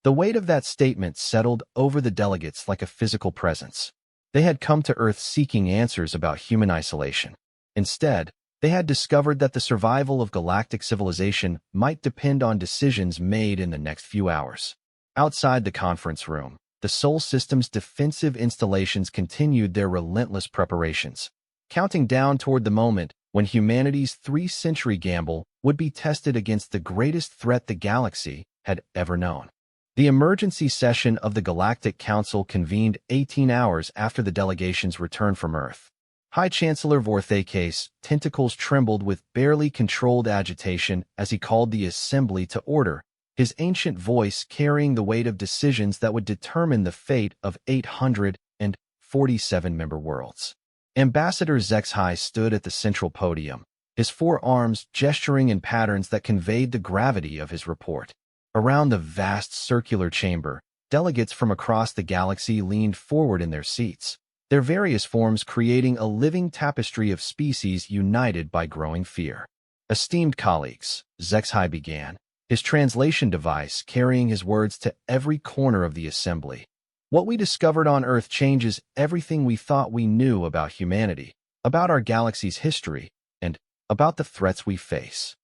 A: The weight of that statement settled over the delegates like a physical presence. They had come to Earth seeking answers about human isolation. Instead, They had discovered that the survival of galactic civilization might depend on decisions made in the next few hours. Outside the conference room, the Sol System's defensive installations continued their relentless preparations, counting down toward the moment when humanity's three-century gamble would be tested against the greatest threat the galaxy had ever known. The emergency session of the Galactic Council convened 18 hours after the delegation's return from Earth. High Chancellor Vorthak's tentacles trembled with barely controlled agitation as he called the assembly to order, his ancient voice carrying the weight of decisions that would determine the fate of 847 member worlds. Ambassador HFY stood at the central podium, his four arms gesturing in patterns that conveyed the gravity of his report. Around the vast circular chamber, delegates from across the galaxy leaned forward in their seats, their various forms creating a living tapestry of species united by growing fear. Esteemed colleagues, HFY began, his translation device carrying his words to every corner of the assembly. What we discovered on Earth changes everything we thought we knew about humanity, about our galaxy's history, and about the threats we face.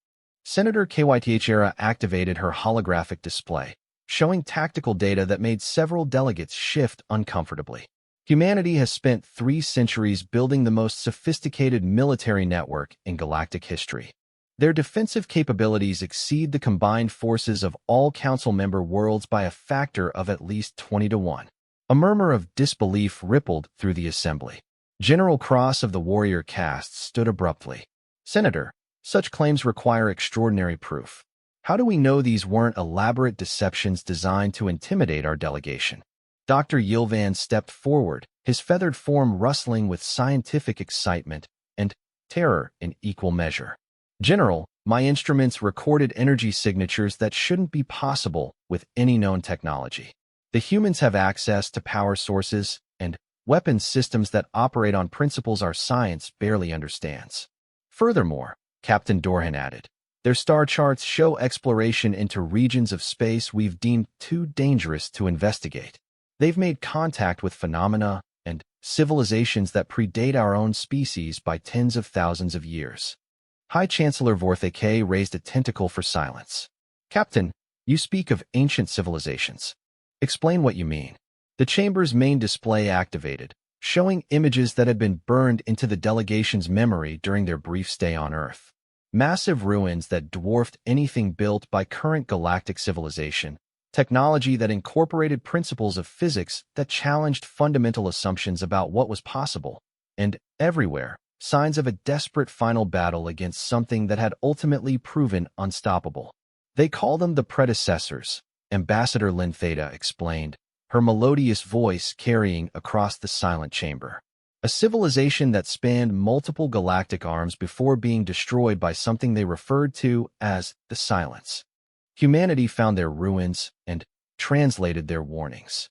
A: Senator Kythiera activated her holographic display, showing tactical data that made several delegates shift uncomfortably. Humanity has spent 3 centuries building the most sophisticated military network in galactic history. Their defensive capabilities exceed the combined forces of all Council member worlds by a factor of at least 20 to 1. A murmur of disbelief rippled through the assembly. General Cross of the warrior caste stood abruptly. Senator, such claims require extraordinary proof. How do we know these weren't elaborate deceptions designed to intimidate our delegation? Dr. Yilvan stepped forward, his feathered form rustling with scientific excitement and terror in equal measure. General, my instruments recorded energy signatures that shouldn't be possible with any known technology. The humans have access to power sources and weapons systems that operate on principles our science barely understands. Furthermore, Captain Dorhan added, their star charts show exploration into regions of space we've deemed too dangerous to investigate. They've made contact with phenomena and civilizations that predate our own species by tens of thousands of years. High Chancellor Vorthak raised a tentacle for silence. Captain, you speak of ancient civilizations. Explain what you mean. The chamber's main display activated, showing images that had been burned into the delegation's memory during their brief stay on Earth. Massive ruins that dwarfed anything built by current galactic civilization, technology that incorporated principles of physics that challenged fundamental assumptions about what was possible, and everywhere, signs of a desperate final battle against something that had ultimately proven unstoppable. They call them the predecessors, Ambassador Lintheta explained, her melodious voice carrying across the silent chamber. A civilization that spanned multiple galactic arms before being destroyed by something they referred to as the Silence. Humanity found their ruins and translated their warnings.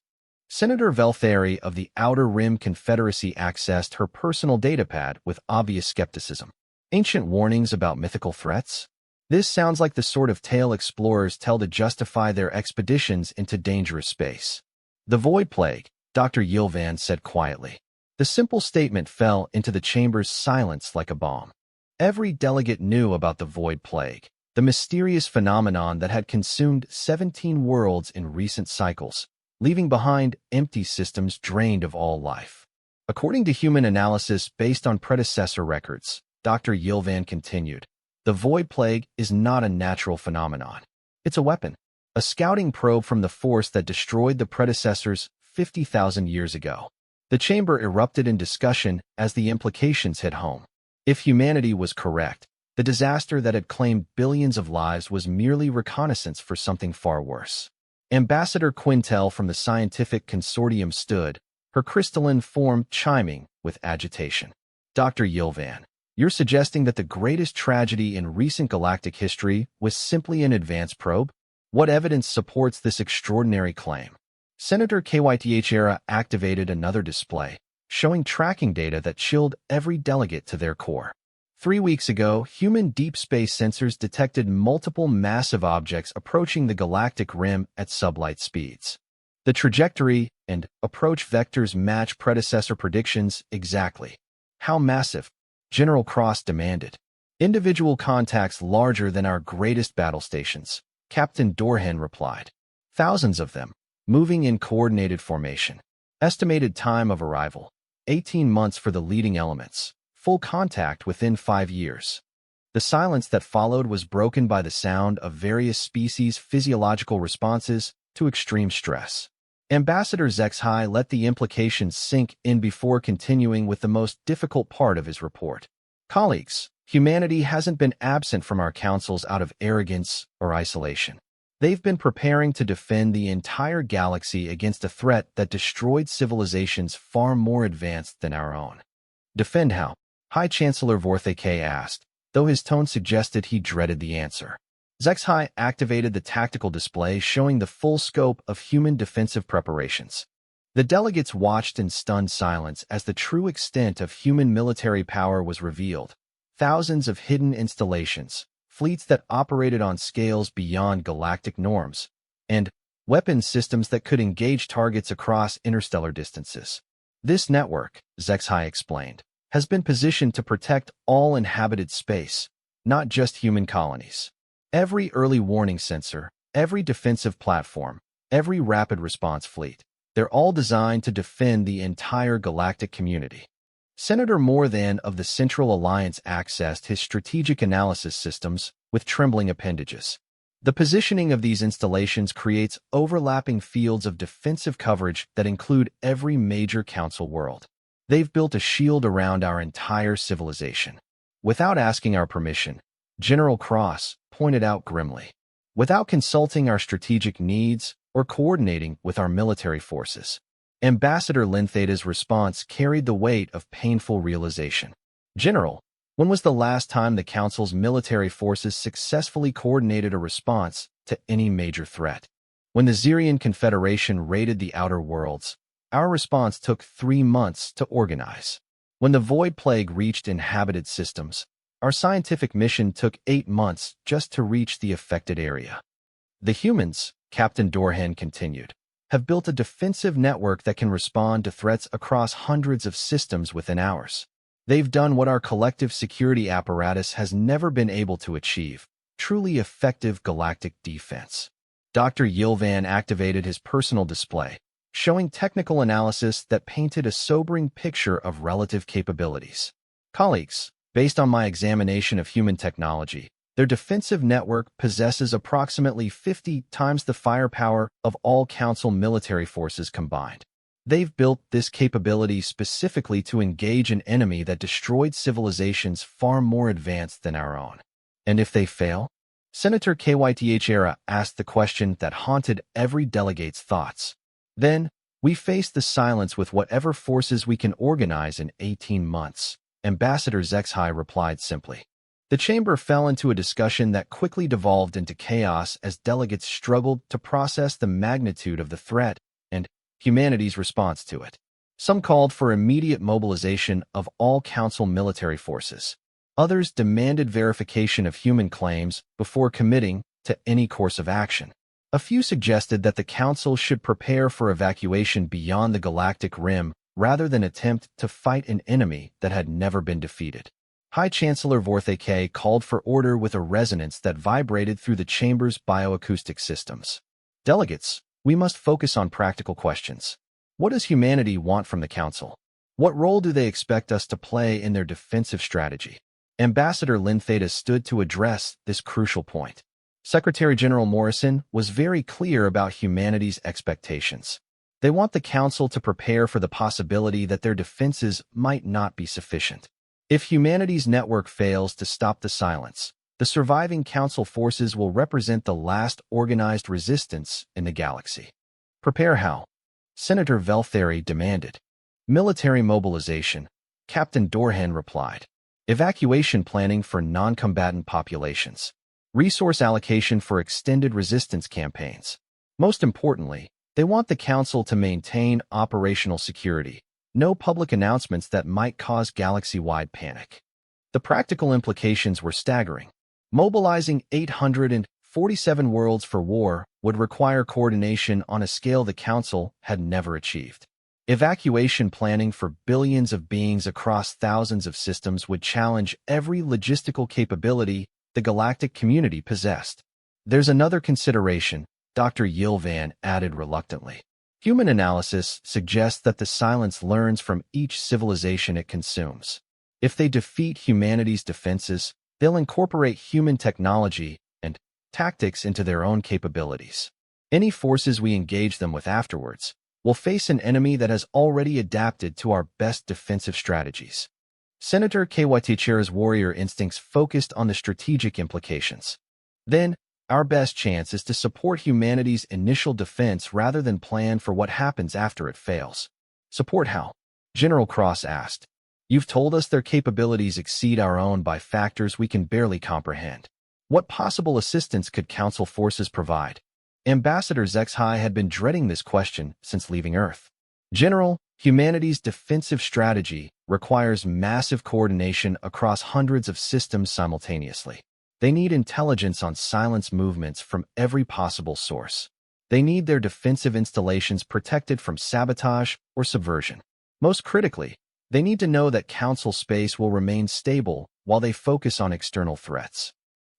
A: Senator Velthari of the Outer Rim Confederacy accessed her personal datapad with obvious skepticism. Ancient warnings about mythical threats? This sounds like the sort of tale explorers tell to justify their expeditions into dangerous space. The Void Plague, Dr. Yilvan said quietly. The simple statement fell into the chamber's silence like a bomb. Every delegate knew about the Void Plague, the mysterious phenomenon that had consumed 17 worlds in recent cycles, leaving behind empty systems drained of all life. According to human analysis based on predecessor records, Dr. Yilvan continued, the Void Plague is not a natural phenomenon. It's a weapon, a scouting probe from the force that destroyed the predecessors 50,000 years ago. The chamber erupted in discussion as the implications hit home. If humanity was correct, the disaster that had claimed billions of lives was merely reconnaissance for something far worse. Ambassador Quintel from the Scientific Consortium stood, her crystalline form chiming with agitation. Dr. Yilvan, you're suggesting that the greatest tragedy in recent galactic history was simply an advanced probe? What evidence supports this extraordinary claim? Senator Kythiera activated another display, showing tracking data that chilled every delegate to their core. 3 weeks ago, human deep space sensors detected multiple massive objects approaching the galactic rim at sublight speeds. The trajectory and approach vectors match predecessor predictions exactly. How massive? General Cross demanded. Individual contacts larger than our greatest battle stations, Captain Dorhan replied. Thousands of them, moving in coordinated formation. Estimated time of arrival, 18 months for the leading elements. Full contact within 5 years. The silence that followed was broken by the sound of various species' physiological responses to extreme stress. Ambassador Zexhai let the implications sink in before continuing with the most difficult part of his report. Colleagues, humanity hasn't been absent from our councils out of arrogance or isolation. They've been preparing to defend the entire galaxy against a threat that destroyed civilizations far more advanced than our own. Defend how? High Chancellor Vorthake asked, though his tone suggested he dreaded the answer. Zexhai activated the tactical display showing the full scope of human defensive preparations. The delegates watched in stunned silence as the true extent of human military power was revealed. Thousands of hidden installations, fleets that operated on scales beyond galactic norms, and weapon systems that could engage targets across interstellar distances. This network, Zexhai explained, has been positioned to protect all inhabited space, not just human colonies. Every early warning sensor, every defensive platform, every rapid response fleet, they're all designed to defend the entire galactic community. Senator Morthan of the Central Alliance accessed his strategic analysis systems with trembling appendages. The positioning of these installations creates overlapping fields of defensive coverage that include every major council world. They've built a shield around our entire civilization. Without asking our permission, General Cross pointed out grimly. Without consulting our strategic needs or coordinating with our military forces. Ambassador Lintheta's response carried the weight of painful realization. General, when was the last time the Council's military forces successfully coordinated a response to any major threat? When the Xerian Confederation raided the Outer Worlds, our response took 3 months to organize. When the Void Plague reached inhabited systems, our scientific mission took 8 months just to reach the affected area. The humans, Captain Dorhan continued, have built a defensive network that can respond to threats across hundreds of systems within hours. They've done what our collective security apparatus has never been able to achieve, truly effective galactic defense. Dr. Yilvan activated his personal display, showing technical analysis that painted a sobering picture of relative capabilities. Colleagues, based on my examination of human technology, their defensive network possesses approximately 50 times the firepower of all Council military forces combined. They've built this capability specifically to engage an enemy that destroyed civilizations far more advanced than our own. And if they fail? Senator Kythera asked the question that haunted every delegate's thoughts. Then, we face the silence with whatever forces we can organize in 18 months, Ambassador Zexhai replied simply. The chamber fell into a discussion that quickly devolved into chaos as delegates struggled to process the magnitude of the threat and humanity's response to it. Some called for immediate mobilization of all Council military forces. Others demanded verification of human claims before committing to any course of action. A few suggested that the Council should prepare for evacuation beyond the galactic rim rather than attempt to fight an enemy that had never been defeated. High Chancellor Vorthake called for order with a resonance that vibrated through the chamber's bioacoustic systems. Delegates, we must focus on practical questions. What does humanity want from the Council? What role do they expect us to play in their defensive strategy? Ambassador Lintheta stood to address this crucial point. Secretary General Morrison was very clear about humanity's expectations. They want the Council to prepare for the possibility that their defenses might not be sufficient. If humanity's network fails to stop the silence, the surviving Council forces will represent the last organized resistance in the galaxy. Prepare how? Senator Veltheri demanded. Military mobilization, Captain Dorhan replied. Evacuation planning for non-combatant populations. Resource allocation for extended resistance campaigns. Most importantly, they want the Council to maintain operational security. No public announcements that might cause galaxy-wide panic. The practical implications were staggering. Mobilizing 847 worlds for war would require coordination on a scale the Council had never achieved. Evacuation planning for billions of beings across thousands of systems would challenge every logistical capability the galactic community possessed. There's another consideration, Dr. Yilvan added reluctantly. Human analysis suggests that the Silence learns from each civilization it consumes. If they defeat humanity's defenses, they'll incorporate human technology and tactics into their own capabilities. Any forces we engage them with afterwards will face an enemy that has already adapted to our best defensive strategies. Senator Kwatichera's warrior instincts focused on the strategic implications. Then, our best chance is to support humanity's initial defense rather than plan for what happens after it fails. Support how? General Cross asked. You've told us their capabilities exceed our own by factors we can barely comprehend. What possible assistance could Council forces provide? Ambassador Zexhai had been dreading this question since leaving Earth. General, humanity's defensive strategy requires massive coordination across hundreds of systems simultaneously. They need intelligence on Silence movements from every possible source. They need their defensive installations protected from sabotage or subversion. Most critically, they need to know that Council space will remain stable while they focus on external threats.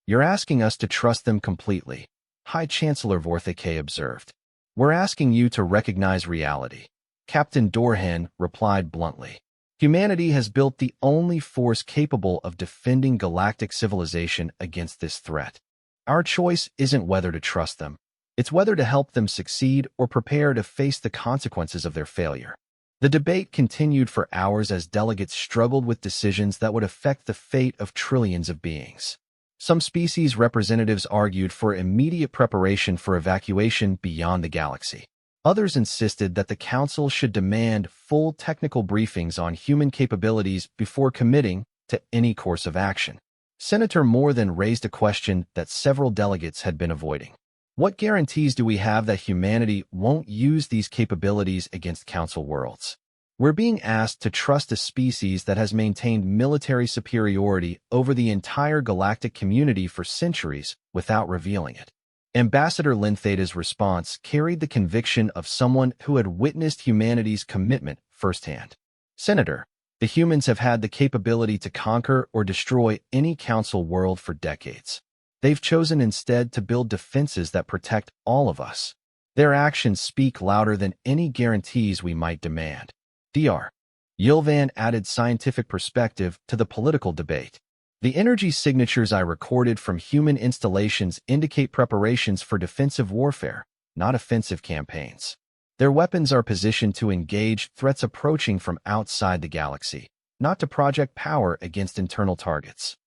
A: You're asking us to trust them completely, High Chancellor Vorthake observed. We're asking you to recognize reality. Captain Dorhan replied bluntly. Humanity has built the only force capable of defending galactic civilization against this threat. Our choice isn't whether to trust them. It's whether to help them succeed or prepare to face the consequences of their failure. The debate continued for hours as delegates struggled with decisions that would affect the fate of trillions of beings. Some species representatives argued for immediate preparation for evacuation beyond the galaxy. Others insisted that the Council should demand full technical briefings on human capabilities before committing to any course of action. Senator Moore then raised a question that several delegates had been avoiding. What guarantees do we have that humanity won't use these capabilities against Council worlds? We're being asked to trust a species that has maintained military superiority over the entire galactic community for centuries without revealing it. Ambassador Lintheta's response carried the conviction of someone who had witnessed humanity's commitment firsthand. Senator, the humans have had the capability to conquer or destroy any Council world for decades. They've chosen instead to build defenses that protect all of us. Their actions speak louder than any guarantees we might demand. Dr. Yilvan added scientific perspective to the political debate. The energy signatures I recorded from human installations indicate preparations for defensive warfare, not offensive campaigns. Their weapons are positioned to engage threats approaching from outside the galaxy, not to project power against internal targets.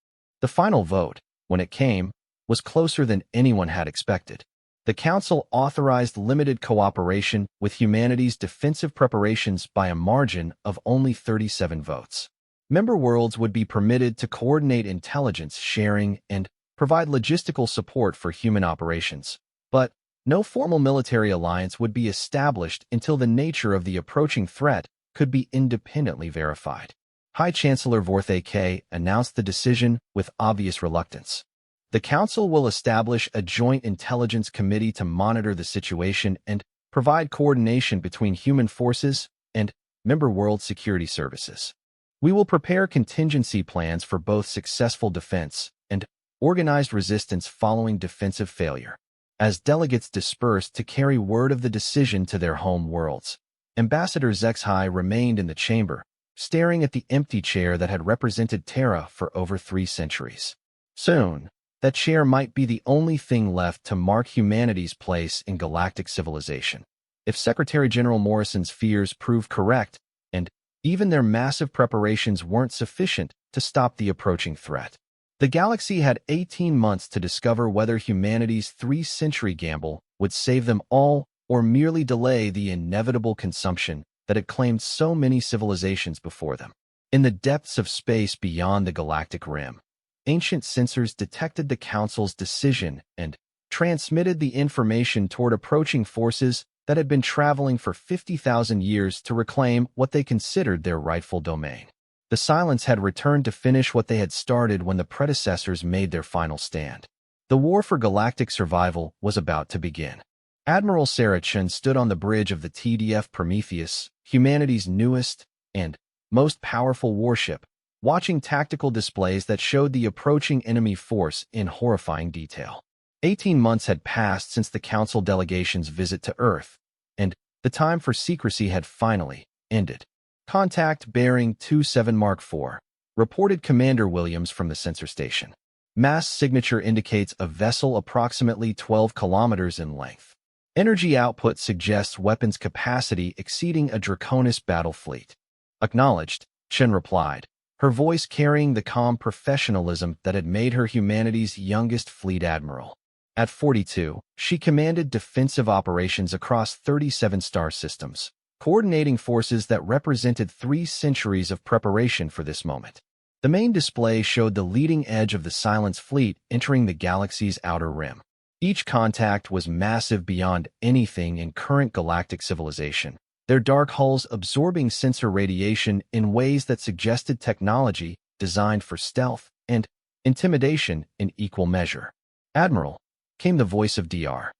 A: The final vote, when it came, was closer than anyone had expected. The Council authorized limited cooperation with humanity's defensive preparations by a margin of only 37 votes. Member worlds would be permitted to coordinate intelligence sharing and provide logistical support for human operations, but no formal military alliance would be established until the nature of the approaching threat could be independently verified. High Chancellor Vorthake announced the decision with obvious reluctance. The Council will establish a joint intelligence committee to monitor the situation and provide coordination between human forces and member world security services. We will prepare contingency plans for both successful defense and organized resistance following defensive failure. As delegates dispersed to carry word of the decision to their home worlds, Ambassador Zexhai remained in the chamber, staring at the empty chair that had represented Terra for over 3 centuries. Soon, that chair might be the only thing left to mark humanity's place in galactic civilization. If Secretary General Morrison's fears proved correct, and even their massive preparations weren't sufficient to stop the approaching threat, the galaxy had 18 months to discover whether humanity's 3-century gamble would save them all or merely delay the inevitable consumption that had claimed so many civilizations before them. In the depths of space beyond the galactic rim, ancient sensors detected the Council's decision and transmitted the information toward approaching forces that had been traveling for 50,000 years to reclaim what they considered their rightful domain. The Silence had returned to finish what they had started when the predecessors made their final stand. The war for galactic survival was about to begin. Admiral Sarah Chen stood on the bridge of the TDF Prometheus, humanity's newest and most powerful warship, watching tactical displays that showed the approaching enemy force in horrifying detail. 18 months had passed since the Council delegation's visit to Earth, and the time for secrecy had finally ended. Contact bearing 27 Mark IV, reported Commander Williams from the sensor station. Mass signature indicates a vessel approximately 12 kilometers in length. Energy output suggests weapons capacity exceeding a Draconis battle fleet. Acknowledged, Chen replied, her voice carrying the calm professionalism that had made her humanity's youngest fleet admiral. At 42, she commanded defensive operations across 37 star systems, coordinating forces that represented 3 centuries of preparation for this moment. The main display showed the leading edge of the Silence Fleet entering the galaxy's outer rim. Each contact was massive beyond anything in current galactic civilization, their dark hulls absorbing sensor radiation in ways that suggested technology designed for stealth and intimidation in equal measure. Admiral, came the voice of Dr.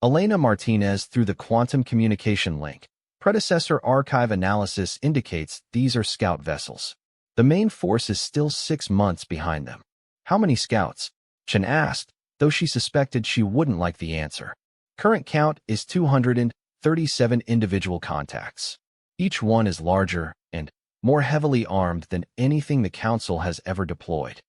A: Elena Martinez through the quantum communication link. Predecessor archive analysis indicates these are scout vessels. The main force is still 6 months behind them. How many scouts? Chen asked, though she suspected she wouldn't like the answer. Current count is 237 individual contacts. Each one is larger and more heavily armed than anything the Council has ever deployed.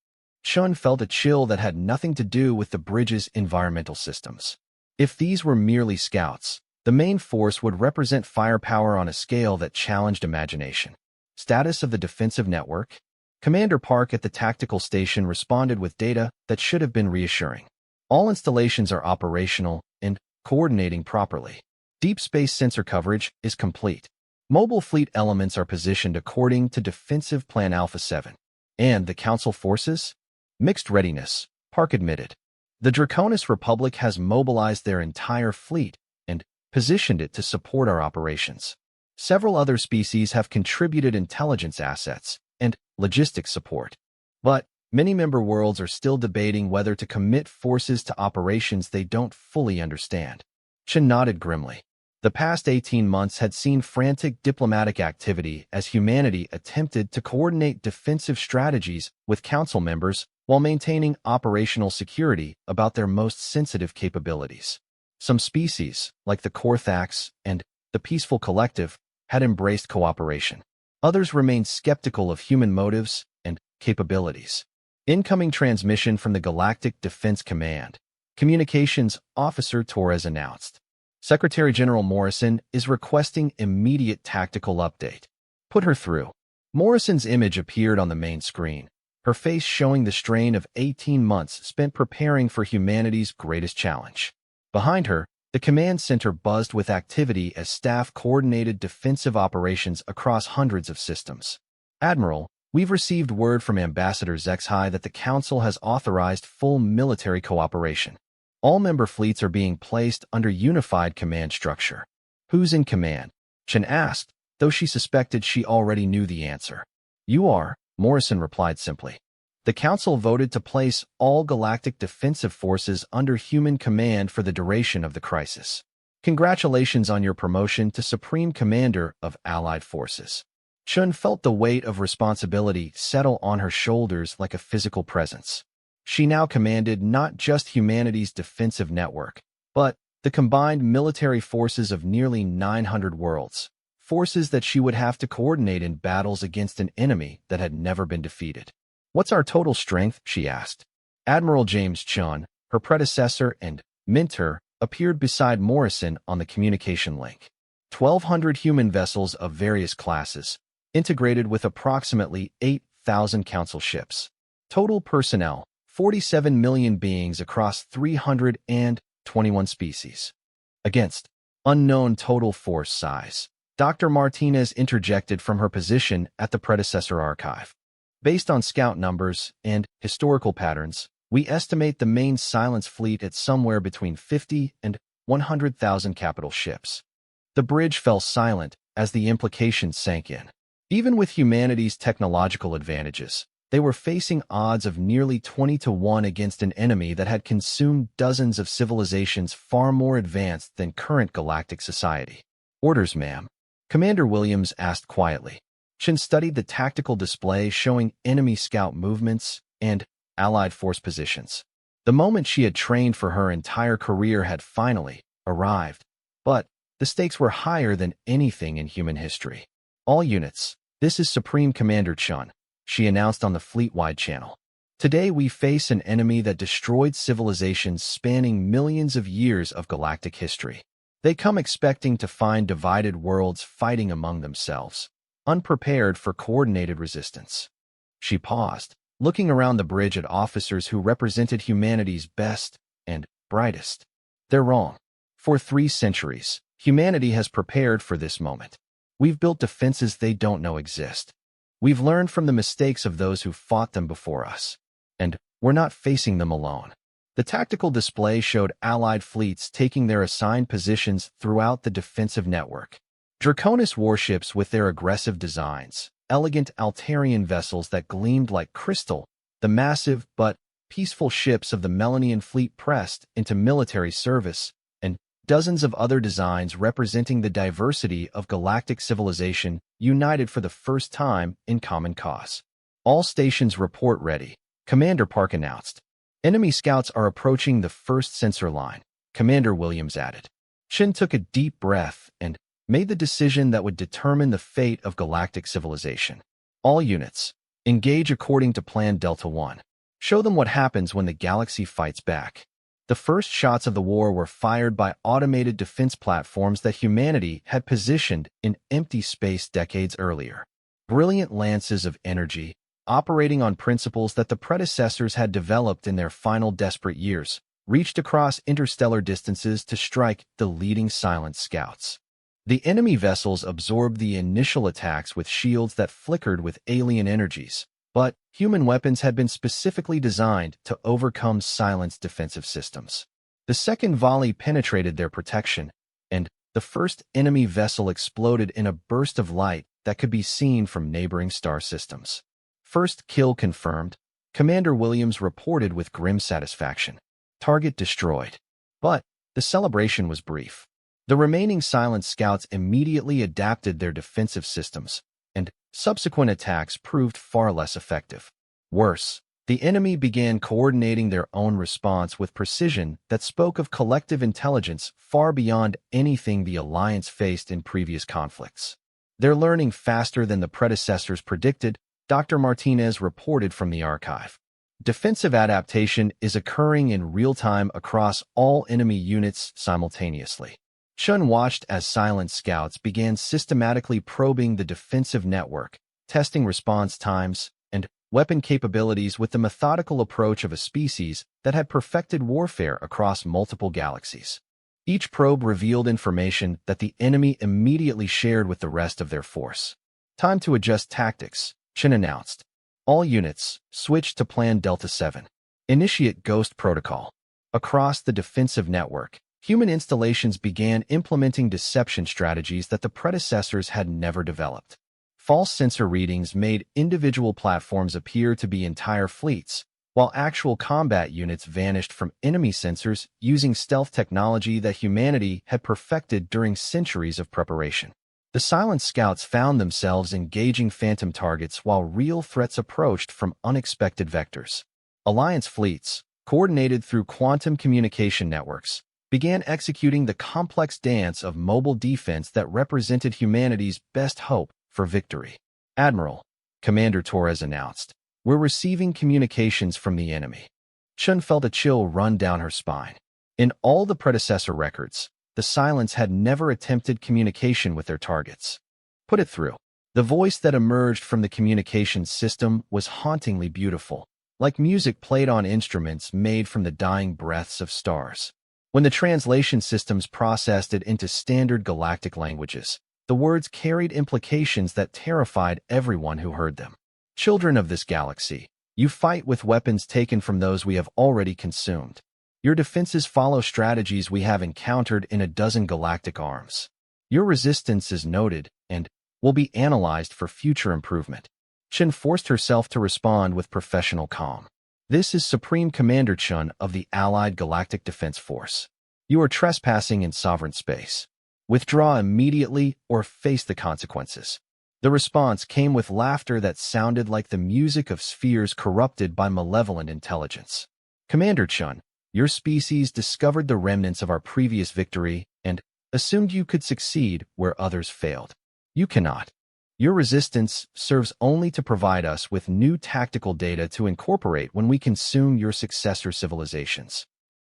A: Chen felt a chill that had nothing to do with the bridge's environmental systems. If these were merely scouts, the main force would represent firepower on a scale that challenged imagination. Status of the defensive network? Commander Park at the tactical station responded with data that should have been reassuring. All installations are operational and coordinating properly. Deep space sensor coverage is complete. Mobile fleet elements are positioned according to Defensive Plan Alpha 7. And the Council forces? Mixed readiness, Park admitted. The Draconis Republic has mobilized their entire fleet and positioned it to support our operations. Several other species have contributed intelligence assets and logistics support. But many member worlds are still debating whether to commit forces to operations they don't fully understand. Chen nodded grimly. The past 18 months had seen frantic diplomatic activity as humanity attempted to coordinate defensive strategies with Council members while maintaining operational security about their most sensitive capabilities. Some species, like the Korthax and the Peaceful Collective, had embraced cooperation. Others remained skeptical of human motives and capabilities. Incoming transmission from the Galactic Defense Command. Communications Officer Torres announced. Secretary General Morrison is requesting immediate tactical update. Put her through. Morrison's image appeared on the main screen, her face showing the strain of 18 months spent preparing for humanity's greatest challenge. Behind her, the command center buzzed with activity as staff coordinated defensive operations across hundreds of systems. Admiral, we've received word from Ambassador Zexhai that the Council has authorized full military cooperation. All member fleets are being placed under unified command structure. Who's in command? Chen asked, though she suspected she already knew the answer. You are, Morrison replied simply. The Council voted to place all galactic defensive forces under human command for the duration of the crisis. Congratulations on your promotion to Supreme Commander of Allied Forces. Chen felt the weight of responsibility settle on her shoulders like a physical presence. She now commanded not just humanity's defensive network, but the combined military forces of nearly 900 worlds, forces that she would have to coordinate in battles against an enemy that had never been defeated. What's our total strength? She asked. Admiral James Chun, her predecessor and mentor, appeared beside Morrison on the communication link. 1,200 human vessels of various classes, integrated with approximately 8,000 Council ships. Total personnel, 47 million beings across 321 species. Against unknown total force size. Dr. Martinez interjected from her position at the predecessor archive. Based on scout numbers and historical patterns, we estimate the main Silence fleet at somewhere between 50 and 100,000 capital ships. The bridge fell silent as the implications sank in. Even with humanity's technological advantages, They were facing odds of nearly 20 to 1 against an enemy that had consumed dozens of civilizations far more advanced than current galactic society. "Orders, ma'am," Commander Williams asked quietly. Shin studied the tactical display showing enemy scout movements and Allied force positions. The moment she had trained for her entire career had finally arrived, but the stakes were higher than anything in human history. "All units, this is Supreme Commander Chun," she announced on the fleet-wide channel. "Today we face an enemy that destroyed civilizations spanning millions of years of galactic history. They come expecting to find divided worlds fighting among themselves, unprepared for coordinated resistance." She paused, looking around the bridge at officers who represented humanity's best and brightest. "They're wrong. For 3 centuries, humanity has prepared for this moment. We've built defenses they don't know exist. We've learned from the mistakes of those who fought them before us, and we're not facing them alone." The tactical display showed Allied fleets taking their assigned positions throughout the defensive network. Draconis warships with their aggressive designs, elegant Altarian vessels that gleamed like crystal, the massive but peaceful ships of the Melanian fleet pressed into military service, and dozens of other designs representing the diversity of galactic civilization united for the first time in common cause. "All stations report ready," Commander Park announced. "Enemy scouts are approaching the first sensor line," Commander Williams added. Shin took a deep breath and made the decision that would determine the fate of galactic civilization. "All units, engage according to Plan Delta 1. Show them what happens when the galaxy fights back." The first shots of the war were fired by automated defense platforms that humanity had positioned in empty space decades earlier. Brilliant lances of energy, operating on principles that the predecessors had developed in their final desperate years, reached across interstellar distances to strike the leading silent scouts. The enemy vessels absorbed the initial attacks with shields that flickered with alien energies, but human weapons had been specifically designed to overcome silenced defensive systems. The second volley penetrated their protection, and the first enemy vessel exploded in a burst of light that could be seen from neighboring star systems. "First kill confirmed," Commander Williams reported with grim satisfaction. "Target destroyed." But the celebration was brief. The remaining silent scouts immediately adapted their defensive systems, and subsequent attacks proved far less effective. Worse, the enemy began coordinating their own response with precision that spoke of collective intelligence far beyond anything the Alliance faced in previous conflicts. "They're learning faster than the predecessors predicted," Dr. Martinez reported from the archive. "Defensive adaptation is occurring in real time across all enemy units simultaneously." Chun watched as silent scouts began systematically probing the defensive network, testing response times and weapon capabilities with the methodical approach of a species that had perfected warfare across multiple galaxies. Each probe revealed information that the enemy immediately shared with the rest of their force. "Time to adjust tactics," Chin announced. "All units, switch to Plan Delta 7. Initiate Ghost Protocol." Across the defensive network, human installations began implementing deception strategies that the predecessors had never developed. False sensor readings made individual platforms appear to be entire fleets, while actual combat units vanished from enemy sensors using stealth technology that humanity had perfected during centuries of preparation. The silent scouts found themselves engaging phantom targets while real threats approached from unexpected vectors. Alliance fleets, coordinated through quantum communication networks, began executing the complex dance of mobile defense that represented humanity's best hope for victory. "Admiral," Commander Torres announced, "we're receiving communications from the enemy." Chun felt a chill run down her spine. In all the predecessor records, the Silents had never attempted communication with their targets. "Put it through." The voice that emerged from the communications system was hauntingly beautiful, like music played on instruments made from the dying breaths of stars. When the translation systems processed it into standard galactic languages, the words carried implications that terrified everyone who heard them. "Children of this galaxy, you fight with weapons taken from those we have already consumed. Your defenses follow strategies we have encountered in a dozen galactic arms. Your resistance is noted and will be analyzed for future improvement. Chen forced herself to respond with professional calm. This is Supreme Commander Chun of the Allied Galactic Defense Force. You are trespassing in sovereign space. Withdraw immediately or face the consequences. The response came with laughter that sounded like the music of spheres corrupted by malevolent intelligence. Commander Chun, your species discovered the remnants of our previous victory and assumed you could succeed where others failed. You cannot. Your resistance serves only to provide us with new tactical data to incorporate when we consume your successor civilizations.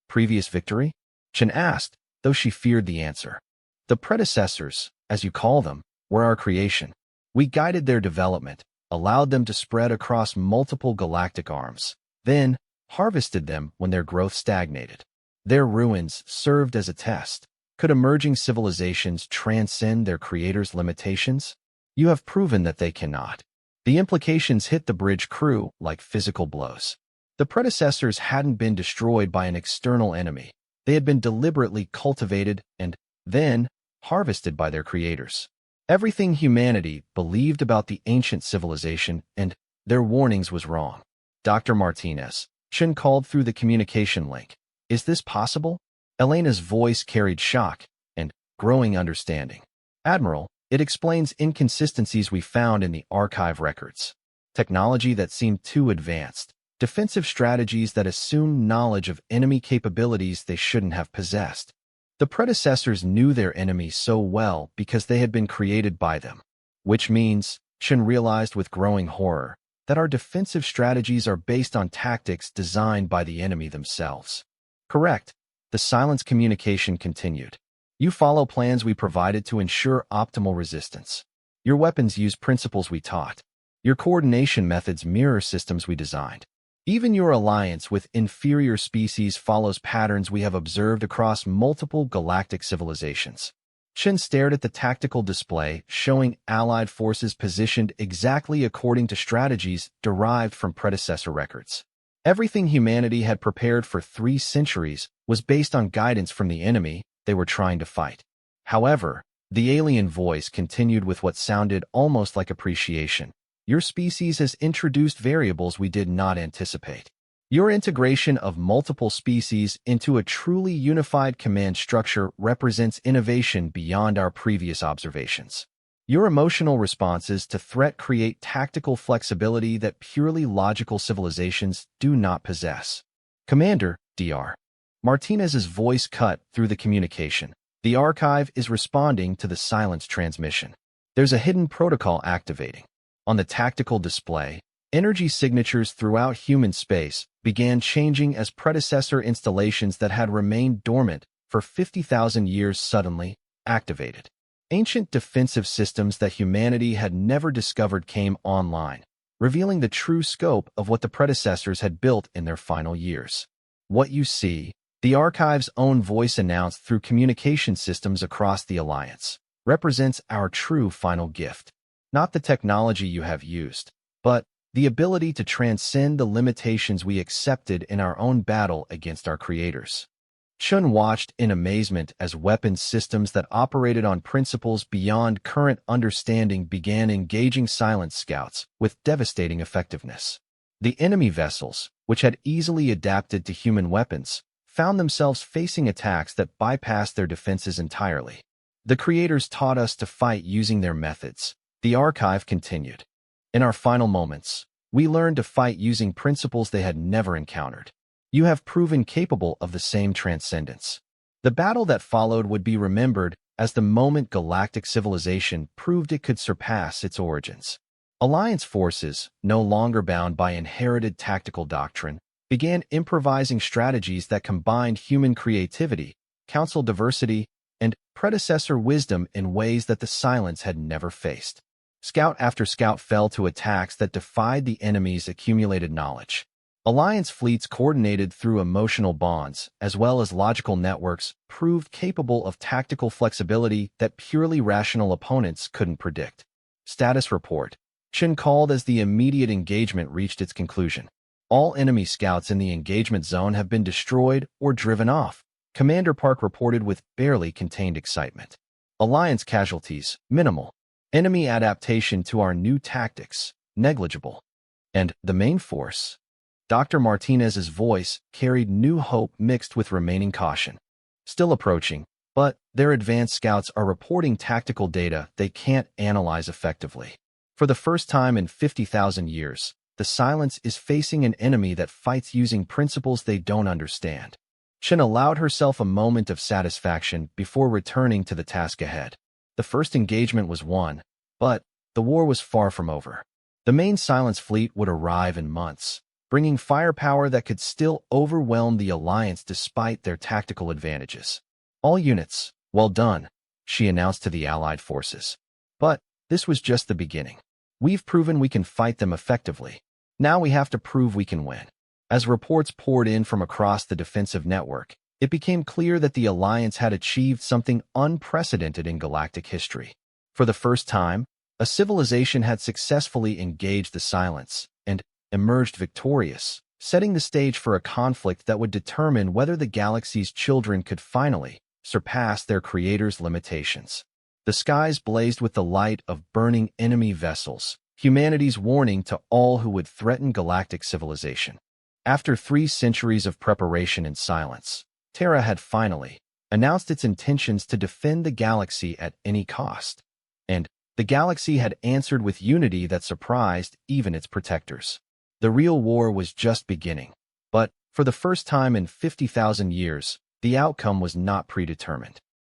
A: Previous victory? Chen asked, though she feared the answer. The predecessors, as you call them, were our creation. We guided their development, allowed them to spread across multiple galactic arms, then harvested them when their growth stagnated. Their ruins served as a test. Could emerging civilizations transcend their creators' limitations? You have proven that they cannot. The implications hit the bridge crew like physical blows. The predecessors hadn't been destroyed by an external enemy. They had been deliberately cultivated and then harvested by their creators. Everything humanity believed about the ancient civilization and their warnings was wrong. Dr. Martinez, Chen called through the communication link. Is this possible? Elena's voice carried shock and growing understanding. Admiral, it explains inconsistencies we found in the archive records. Technology that seemed too advanced. Defensive strategies that assumed knowledge of enemy capabilities they shouldn't have possessed. The predecessors knew their enemies so well because they had been created by them. Which means, Chen realized with growing horror, that our defensive strategies are based on tactics designed by the enemy themselves. Correct. The silence communication continued. You follow plans we provided to ensure optimal resistance. Your weapons use principles we taught. Your coordination methods mirror systems we designed. Even your alliance with inferior species follows patterns we have observed across multiple galactic civilizations. Chen stared at the tactical display, showing Allied forces positioned exactly according to strategies derived from predecessor records. Everything humanity had prepared for 3 centuries was based on guidance from the enemy they were trying to fight. However, the alien voice continued with what sounded almost like appreciation. Your species has introduced variables we did not anticipate. Your integration of multiple species into a truly unified command structure represents innovation beyond our previous observations. Your emotional responses to threat create tactical flexibility that purely logical civilizations do not possess. Commander, Dr. Martinez's voice cut through the communication. The archive is responding to the silence transmission. There's a hidden protocol activating. On the tactical display, energy signatures throughout human space began changing as predecessor installations that had remained dormant for 50,000 years suddenly activated. Ancient defensive systems that humanity had never discovered came online, revealing the true scope of what the predecessors had built in their final years. What you see, the archive's own voice announced through communication systems across the Alliance, represents our true final gift. Not the technology you have used, but the ability to transcend the limitations we accepted in our own battle against our creators. Chun watched in amazement as weapons systems that operated on principles beyond current understanding began engaging silent scouts with devastating effectiveness. The enemy vessels, which had easily adapted to human weapons, found themselves facing attacks that bypassed their defenses entirely. The creators taught us to fight using their methods. The archive continued. In our final moments, we learned to fight using principles they had never encountered. You have proven capable of the same transcendence. The battle that followed would be remembered as the moment galactic civilization proved it could surpass its origins. Alliance forces, no longer bound by inherited tactical doctrine, began improvising strategies that combined human creativity, council diversity, and predecessor wisdom in ways that the silence had never faced. Scout after scout fell to attacks that defied the enemy's accumulated knowledge. Alliance fleets coordinated through emotional bonds, as well as logical networks, proved capable of tactical flexibility that purely rational opponents couldn't predict. Status report. Chen called as the immediate engagement reached its conclusion. All enemy scouts in the engagement zone have been destroyed or driven off. Commander Park reported with barely contained excitement. Alliance casualties, minimal. Enemy adaptation to our new tactics, negligible. And the main force? Dr. Martinez's voice carried new hope mixed with remaining caution. Still approaching, but their advanced scouts are reporting tactical data they can't analyze effectively. For the first time in 50,000 years, the Silence is facing an enemy that fights using principles they don't understand. Shin allowed herself a moment of satisfaction before returning to the task ahead. The first engagement was won, but the war was far from over. The main Silence fleet would arrive in months, bringing firepower that could still overwhelm the Alliance despite their tactical advantages. All units, well done, she announced to the Allied forces. But this was just the beginning. We've proven we can fight them effectively. Now we have to prove we can win. As reports poured in from across the defensive network, it became clear that the Alliance had achieved something unprecedented in galactic history. For the first time, a civilization had successfully engaged the Silence and emerged victorious, setting the stage for a conflict that would determine whether the galaxy's children could finally surpass their creator's limitations. The skies blazed with the light of burning enemy vessels, humanity's warning to all who would threaten galactic civilization. After 3 centuries of preparation and silence, Terra had finally announced its intentions to defend the galaxy at any cost. And the galaxy had answered with unity that surprised even its protectors. The real war was just beginning, but for the first time in 50,000 years, the outcome was not predetermined.